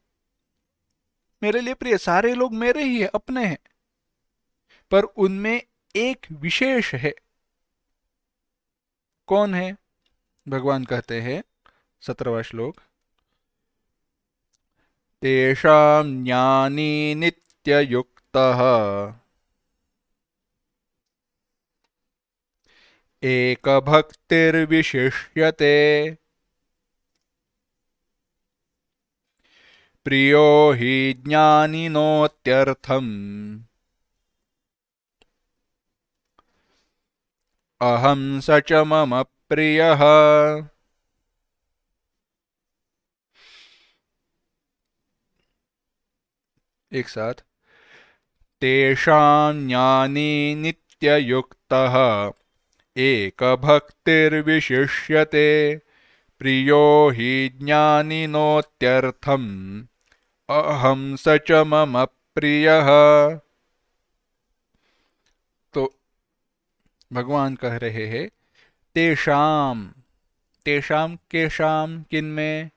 मेरे लिए प्रिय, सारे लोग मेरे ही है, अपने हैं, पर उनमें एक विशेष है। कौन है? भगवान कहते हैं 17वां श्लोक, तेषां ज्ञानी नित्ययुक्तः एकभक्तिर्विशिष्यते प्रियो हि ज्ञानिनोत्यर्थम् अहं स च मम प्रियः। एक साथ। तेषां ज्ञानी नित्ययुक्तः एकभक्तिर्विशिष्यते प्रियो हि ज्ञानिनोत्यर्थम् अहं स च मम प्रियः। तो भगवान कह रहे हैं तेषाम, तेषाम केशाम किनमें,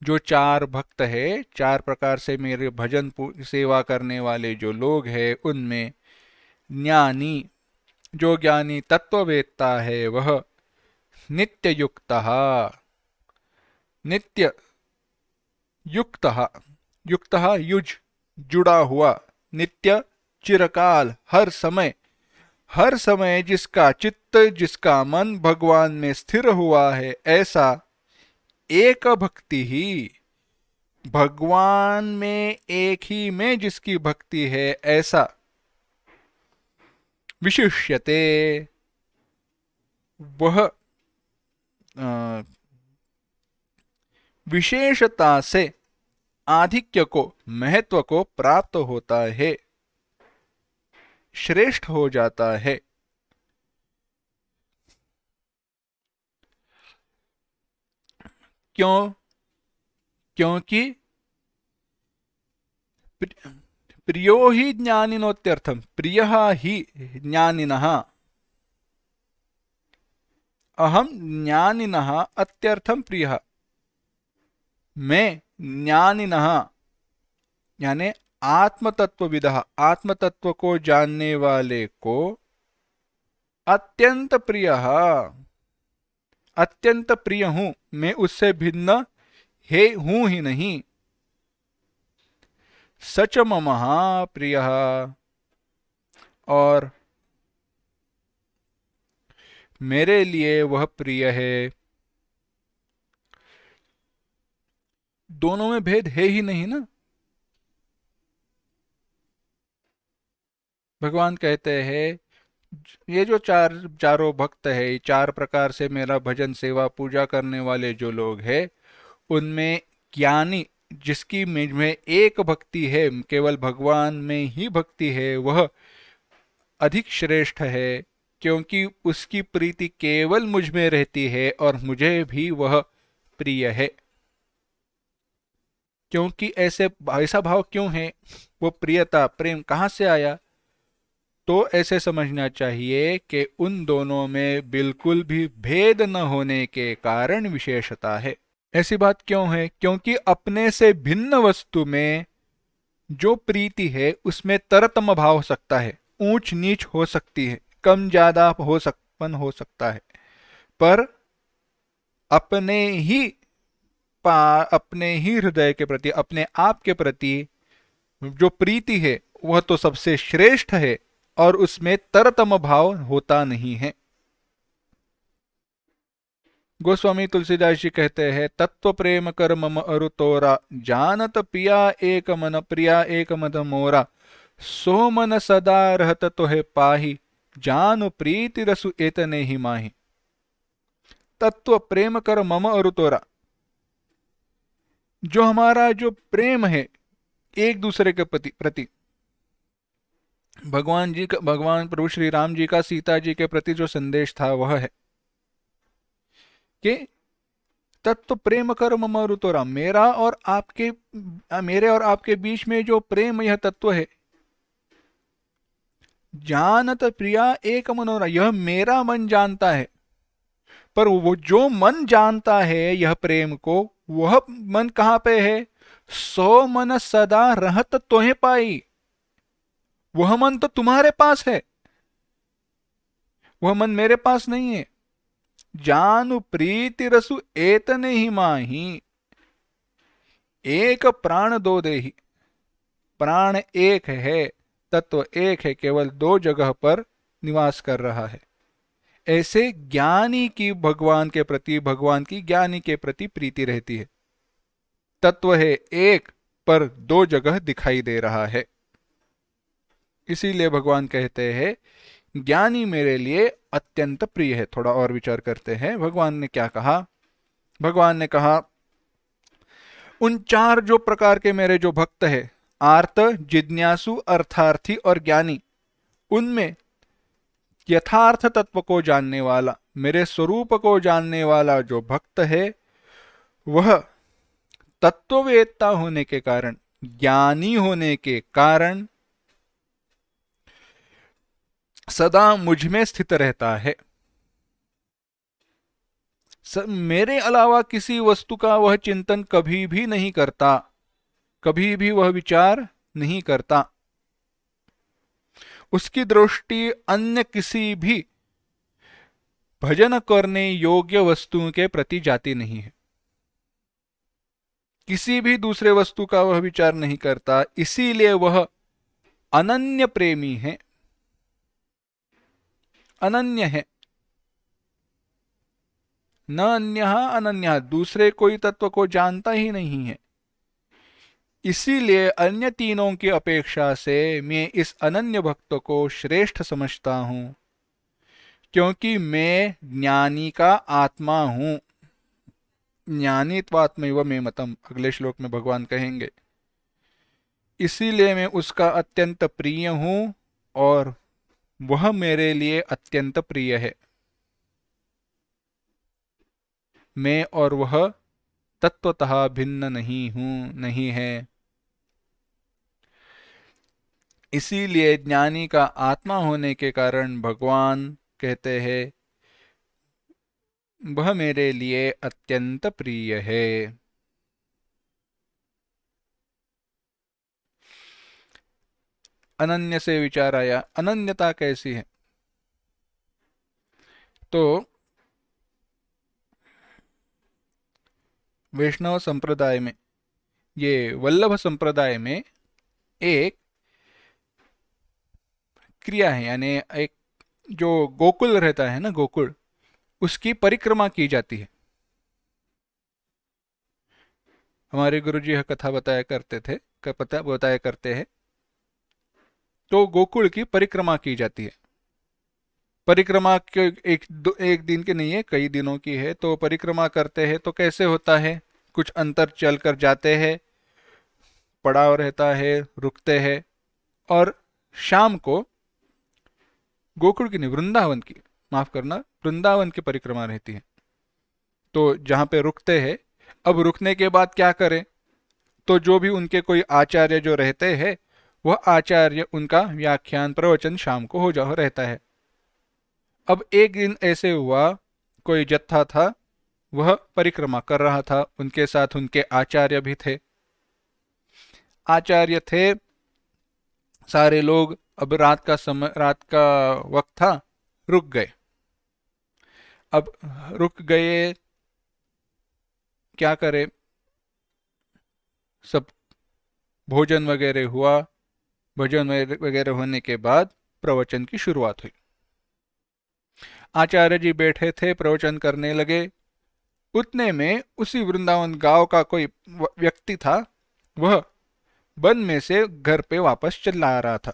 जो चार भक्त है, चार प्रकार से मेरे भजन सेवा करने वाले जो लोग हैं उनमें, ज्ञानी जो ज्ञानी तत्ववेत्ता है वह, नित्य युक्तः, नित्य युक्तः, युक्तः युज जुड़ा हुआ, नित्य चिरकाल हर समय, हर समय जिसका चित्त जिसका मन भगवान में स्थिर हुआ है, ऐसा एक भक्ति ही, भगवान में एक ही में जिसकी भक्ति है ऐसा, विशिष्यते वह विशेषता से आधिक्य को, महत्व को प्राप्त होता है, श्रेष्ठ हो जाता है। क्यों? क्योंकि प्रियो ही ज्ञानिनोत्यर्थम, प्रियः ही ज्ञानिनः, अहम ज्ञानिनः अत्यर्थम प्रियः, मैं ज्ञानिनः यानी आत्मतत्वविदः, आत्मतत्व को जानने वाले को, अत्यंत प्रियः, अत्यंत प्रिय हूं, मैं उससे भिन्न है हूं ही नहीं। सच मम प्रियः, और मेरे लिए वह प्रिय है। दोनों में भेद है ही नहीं ना। भगवान कहते हैं ये जो चारों भक्त है, चार प्रकार से मेरा भजन सेवा पूजा करने वाले जो लोग हैं, उनमें ज्ञानी जिसकी मुझ में एक भक्ति है, केवल भगवान में ही भक्ति है, वह अधिक श्रेष्ठ है, क्योंकि उसकी प्रीति केवल मुझ में रहती है और मुझे भी वह प्रिय है। क्योंकि ऐसा भाव क्यों है, वो प्रियता प्रेम कहाँ से आया? तो ऐसे समझना चाहिए कि उन दोनों में बिल्कुल भी भेद न होने के कारण विशेषता है। ऐसी बात क्यों है? क्योंकि अपने से भिन्न वस्तु में जो प्रीति है उसमें तरतम भाव हो सकता है, ऊंच नीच हो सकती है, कम ज्यादा हो सकता है, पर अपने ही अपने ही हृदय के प्रति, अपने आप के प्रति जो प्रीति है वह तो सबसे श्रेष्ठ है और उसमें तरतम भाव होता नहीं है। गोस्वामी तुलसीदास जी कहते हैं तत्व प्रेम कर मम अरु तोरा, जानत पिया एक मन प्रिया एक मद मोरा, सो मन सदा रहत तोहे पाही, जानु प्रीति रसु एतने ही माही। तत्व प्रेम कर मम अरु तोरा, जो हमारा जो प्रेम है एक दूसरे के प्रति, भगवान प्रभु श्री राम जी का सीता जी के प्रति जो संदेश था वह है कि तत्व प्रेम कर मम अरु तोरा, मेरे और आपके बीच में जो प्रेम यह तत्व है, जानत प्रिया एक मनोरा, यह मेरा मन जानता है, पर वो जो मन जानता है यह प्रेम को, वह मन कहां पे है? सो मन सदा रहत तोहे पाई, वह मन तो तुम्हारे पास है, वह मन मेरे पास नहीं है। जानु प्रीति रसु एतने ही माही, एक प्राण दो देही, प्राण एक है, तत्व एक है, केवल दो जगह पर निवास कर रहा है। ऐसे ज्ञानी की भगवान के प्रति, भगवान की ज्ञानी के प्रति प्रीति रहती है। तत्व है एक पर दो जगह दिखाई दे रहा है। इसीलिए भगवान कहते हैं ज्ञानी मेरे लिए अत्यंत प्रिय है। थोड़ा और विचार करते हैं, भगवान ने क्या कहा। भगवान ने कहा, उन चार जो प्रकार के मेरे जो भक्त है, आर्त, जिज्ञासु, अर्थार्थी और ज्ञानी, उनमें यथार्थ तत्व को जानने वाला, मेरे स्वरूप को जानने वाला जो भक्त है, वह तत्ववेत्ता होने के कारण, ज्ञानी होने के कारण सदा मुझ में स्थित रहता है। मेरे अलावा किसी वस्तु का वह चिंतन कभी भी नहीं करता, कभी भी वह विचार नहीं करता। उसकी दृष्टि अन्य किसी भी भजन करने योग्य वस्तुओं के प्रति जाती नहीं है। किसी भी दूसरे वस्तु का वह विचार नहीं करता, इसीलिए वह अनन्य प्रेमी है, अनन्य है। न अन्यः अनन्यः, दूसरे कोई तत्व को जानता ही नहीं है। इसीलिए अन्य तीनों की अपेक्षा से मैं इस अनन्य भक्त को श्रेष्ठ समझता हूं, क्योंकि मैं ज्ञानी का आत्मा हूं। ज्ञानीत्वात्मैव मे मतम, अगले श्लोक में भगवान कहेंगे। इसीलिए मैं उसका अत्यंत प्रिय हूं और वह मेरे लिए अत्यंत प्रिय है। मैं और वह तत्वतः भिन्न नहीं है। इसीलिए ज्ञानी का आत्मा होने के कारण भगवान कहते हैं, वह मेरे लिए अत्यंत प्रिय है। अनन्य से विचार आया, अनन्यता कैसी है? तो वैष्णव संप्रदाय में, ये वल्लभ संप्रदाय में एक क्रिया है, यानी एक जो गोकुल रहता है ना, गोकुल, उसकी परिक्रमा की जाती है। हमारे गुरुजी यह कथा बताया करते थे, बताया करते हैं। तो गोकुल की परिक्रमा की जाती है। परिक्रमा एक दिन की नहीं है, कई दिनों की है। तो परिक्रमा करते हैं तो कैसे होता है, कुछ अंतर चल कर जाते हैं, पड़ाव रहता है, रुकते हैं, और शाम को गोकुल की नहीं, वृंदावन की, माफ करना, वृंदावन की परिक्रमा रहती है। तो जहां पे रुकते हैं, अब रुकने के बाद क्या करें, तो जो भी उनके कोई आचार्य जो रहते हैं, वह आचार्य उनका व्याख्यान प्रवचन शाम को हो जा रहता है। अब एक दिन ऐसे हुआ, कोई जत्था था, वह परिक्रमा कर रहा था, उनके साथ उनके आचार्य भी थे। आचार्य थे, सारे लोग, अब रात का समय, रात का वक्त था, रुक गए। अब रुक गए, क्या करे, सब भोजन वगैरह हुआ, भोजन वगैरह होने के बाद प्रवचन की शुरुआत हुई। आचार्य जी बैठे थे, प्रवचन करने लगे। उतने में उसी वृंदावन गांव का कोई व्यक्ति था, वह वन में से घर पे वापस चला आ रहा था।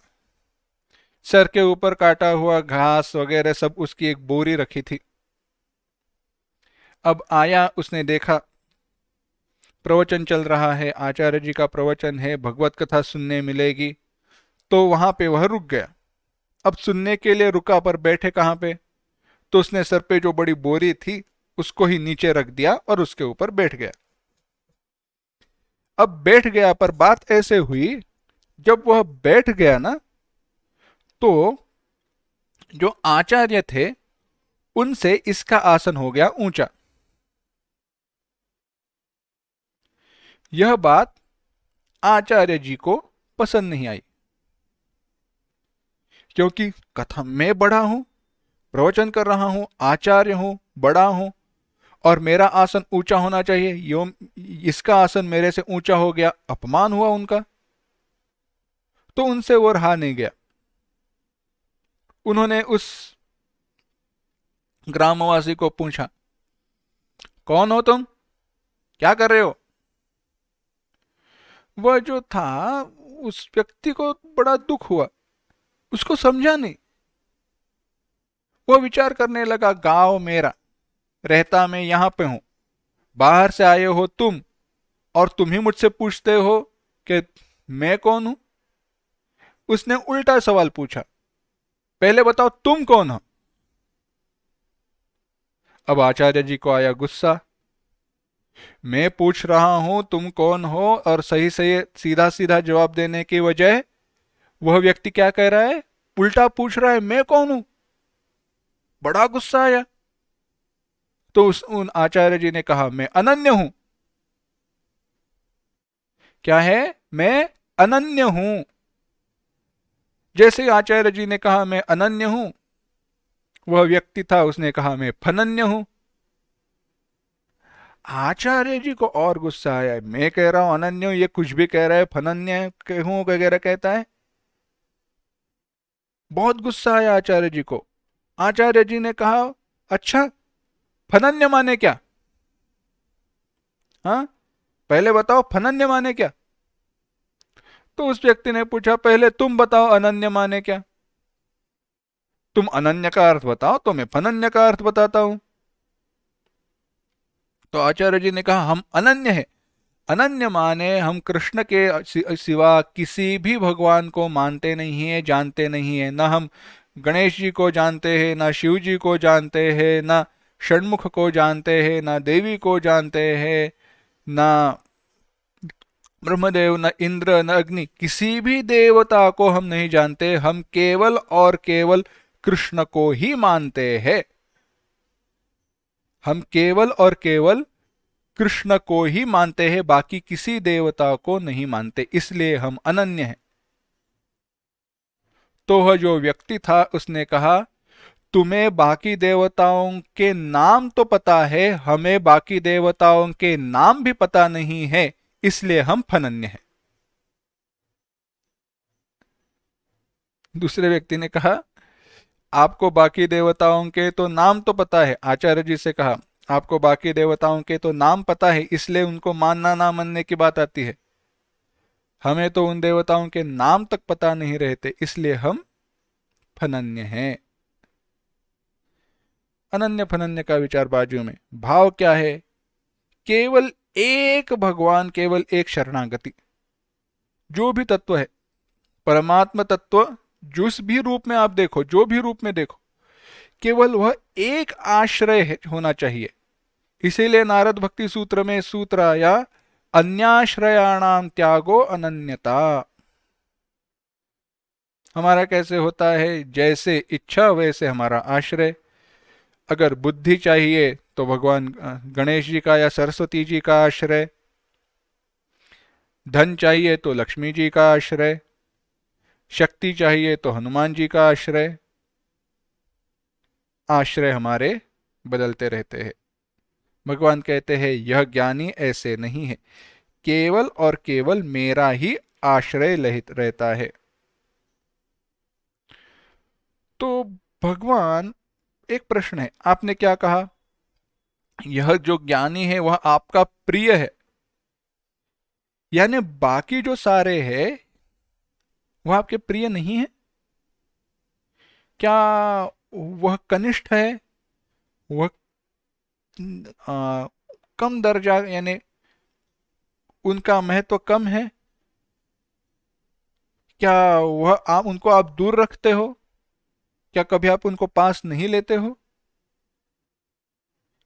सर के ऊपर काटा हुआ घास वगैरह सब, उसकी एक बोरी रखी थी। अब आया, उसने देखा प्रवचन चल रहा है, आचार्य जी का प्रवचन है, भगवत कथा सुनने मिलेगी, तो वहां पे वह रुक गया। अब सुनने के लिए रुका, पर बैठे कहाँ पे, तो उसने सर पे जो बड़ी बोरी थी उसको ही नीचे रख दिया और उसके ऊपर बैठ गया। अब बैठ गया, पर बात ऐसे हुई, जब वह बैठ गया ना, तो जो आचार्य थे उनसे इसका आसन हो गया ऊंचा। यह बात आचार्य जी को पसंद नहीं आई, क्योंकि कथा मैं बड़ा हूं, प्रवचन कर रहा हूं, आचार्य हूं, बड़ा हूं, और मेरा आसन ऊंचा होना चाहिए। यो, इसका आसन मेरे से ऊंचा हो गया, अपमान हुआ उनका। तो उनसे वो रहा नहीं गया। उन्होंने उस ग्रामवासी को पूछा, कौन हो तुम, क्या कर रहे हो? वह जो था, उस व्यक्ति को बड़ा दुख हुआ, उसको समझा नहीं। वो विचार करने लगा, गांव मेरा, रहता मैं यहां पे हूं, बाहर से आए हो तुम, और तुम ही मुझसे पूछते हो कि मैं कौन हूं। उसने उल्टा सवाल पूछा, पहले बताओ तुम कौन हो। अब आचार्य जी को आया गुस्सा। मैं पूछ रहा हूं तुम कौन हो, और सही सही सीधा सीधा जवाब देने की बजाय वह व्यक्ति क्या कह रहा है, उल्टा पूछ रहा है मैं कौन हूं। बड़ा गुस्सा आया। तो उन आचार्य जी ने कहा, मैं अनन्य हूं। क्या है? मैं अनन्य हूं। जैसे ही आचार्य जी ने कहा मैं अनन्य हूं, वह व्यक्ति था, उसने कहा मैं फनन्य हूं। आचार्य जी को और गुस्सा आया, मैं कह रहा हूं अनन्य हूं, ये कुछ भी कह रहा है, फनन्य हूं वगैरह कहता है। बहुत गुस्सा आया आचार्य जी को। आचार्य जी ने कहा, अच्छा, फनन्य माने क्या? हाँ, पहले बताओ फनन्य माने क्या। तो उस व्यक्ति ने पूछा, पहले तुम बताओ अनन्य माने क्या। तुम अनन्य का अर्थ बताओ तो मैं फनन्य का अर्थ बताता हूं। तो आचार्य जी ने कहा, हम अनन्य हैं। अनन्य माने हम कृष्ण के सिवा किसी भी भगवान को मानते नहीं है, जानते नहीं है। ना हम गणेश जी को जानते हैं, ना शिव जी को जानते हैं, ना षणमुख को जानते हैं, ना देवी को जानते हैं, ना ब्रह्मदेव, न इंद्र, न अग्नि, किसी भी देवता को हम नहीं जानते। हम केवल और केवल कृष्ण को ही मानते हैं। हम केवल और केवल कृष्ण को ही मानते हैं, बाकी किसी देवता को नहीं मानते, इसलिए हम अनन्य हैं। तो वह जो व्यक्ति था उसने कहा, तुम्हें बाकी देवताओं के नाम तो पता है, हमें बाकी देवताओं के नाम भी पता नहीं है, इसलिए हम फनन्य हैं। दूसरे व्यक्ति ने कहा, आपको बाकी देवताओं के तो नाम तो पता है। आचार्य जी से कहा, आपको बाकी देवताओं के तो नाम पता है, इसलिए उनको मानना ना मानने की बात आती है। हमें तो उन देवताओं के नाम तक पता नहीं रहते, इसलिए हम फनन्य हैं। अनन्य फनन्य का विचार बाजू में। भाव क्या है? केवल एक भगवान, केवल एक शरणागति। जो भी तत्व है, परमात्मा तत्व, जिस भी रूप में आप देखो, जो भी रूप में देखो, केवल वह एक आश्रय होना चाहिए। इसीलिए नारद भक्ति सूत्र में सूत्र आया, अन्याश्रयाणाम त्यागो अनन्यता। हमारा कैसे होता है? जैसे इच्छा वैसे हमारा आश्रय। अगर बुद्धि चाहिए तो भगवान गणेश जी का या सरस्वती जी का आश्रय, धन चाहिए तो लक्ष्मी जी का आश्रय, शक्ति चाहिए तो हनुमान जी का आश्रय। आश्रय हमारे बदलते रहते हैं। भगवान कहते हैं, यह ज्ञानी ऐसे नहीं है, केवल और केवल मेरा ही आश्रय लहित रहता है। तो भगवान, एक प्रश्न है, आपने क्या कहा? यह जो ज्ञानी है वह आपका प्रिय है, यानी बाकी जो सारे हैं वह आपके प्रिय नहीं है? क्या वह कनिष्ठ है? वह कम दर्जा, यानी उनका महत्व कम है? क्या वह उनको आप दूर रखते हो? क्या कभी आप उनको पास नहीं लेते हो?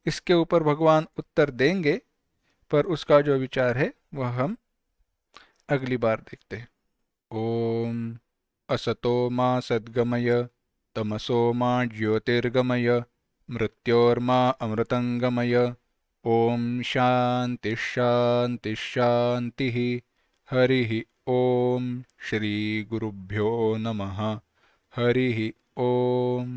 इसके ऊपर भगवान उत्तर देंगे, पर उसका जो विचार है वह हम अगली बार देखते हैं। ओम असतो मा सद्गमय, तमसो मा ज्योतिर्गमय, मृत्योर्मा अमृतंगमय। ओम शांति शांति शांति। हरि ओम। श्री गुरुभ्यो नमः। हरि ओम।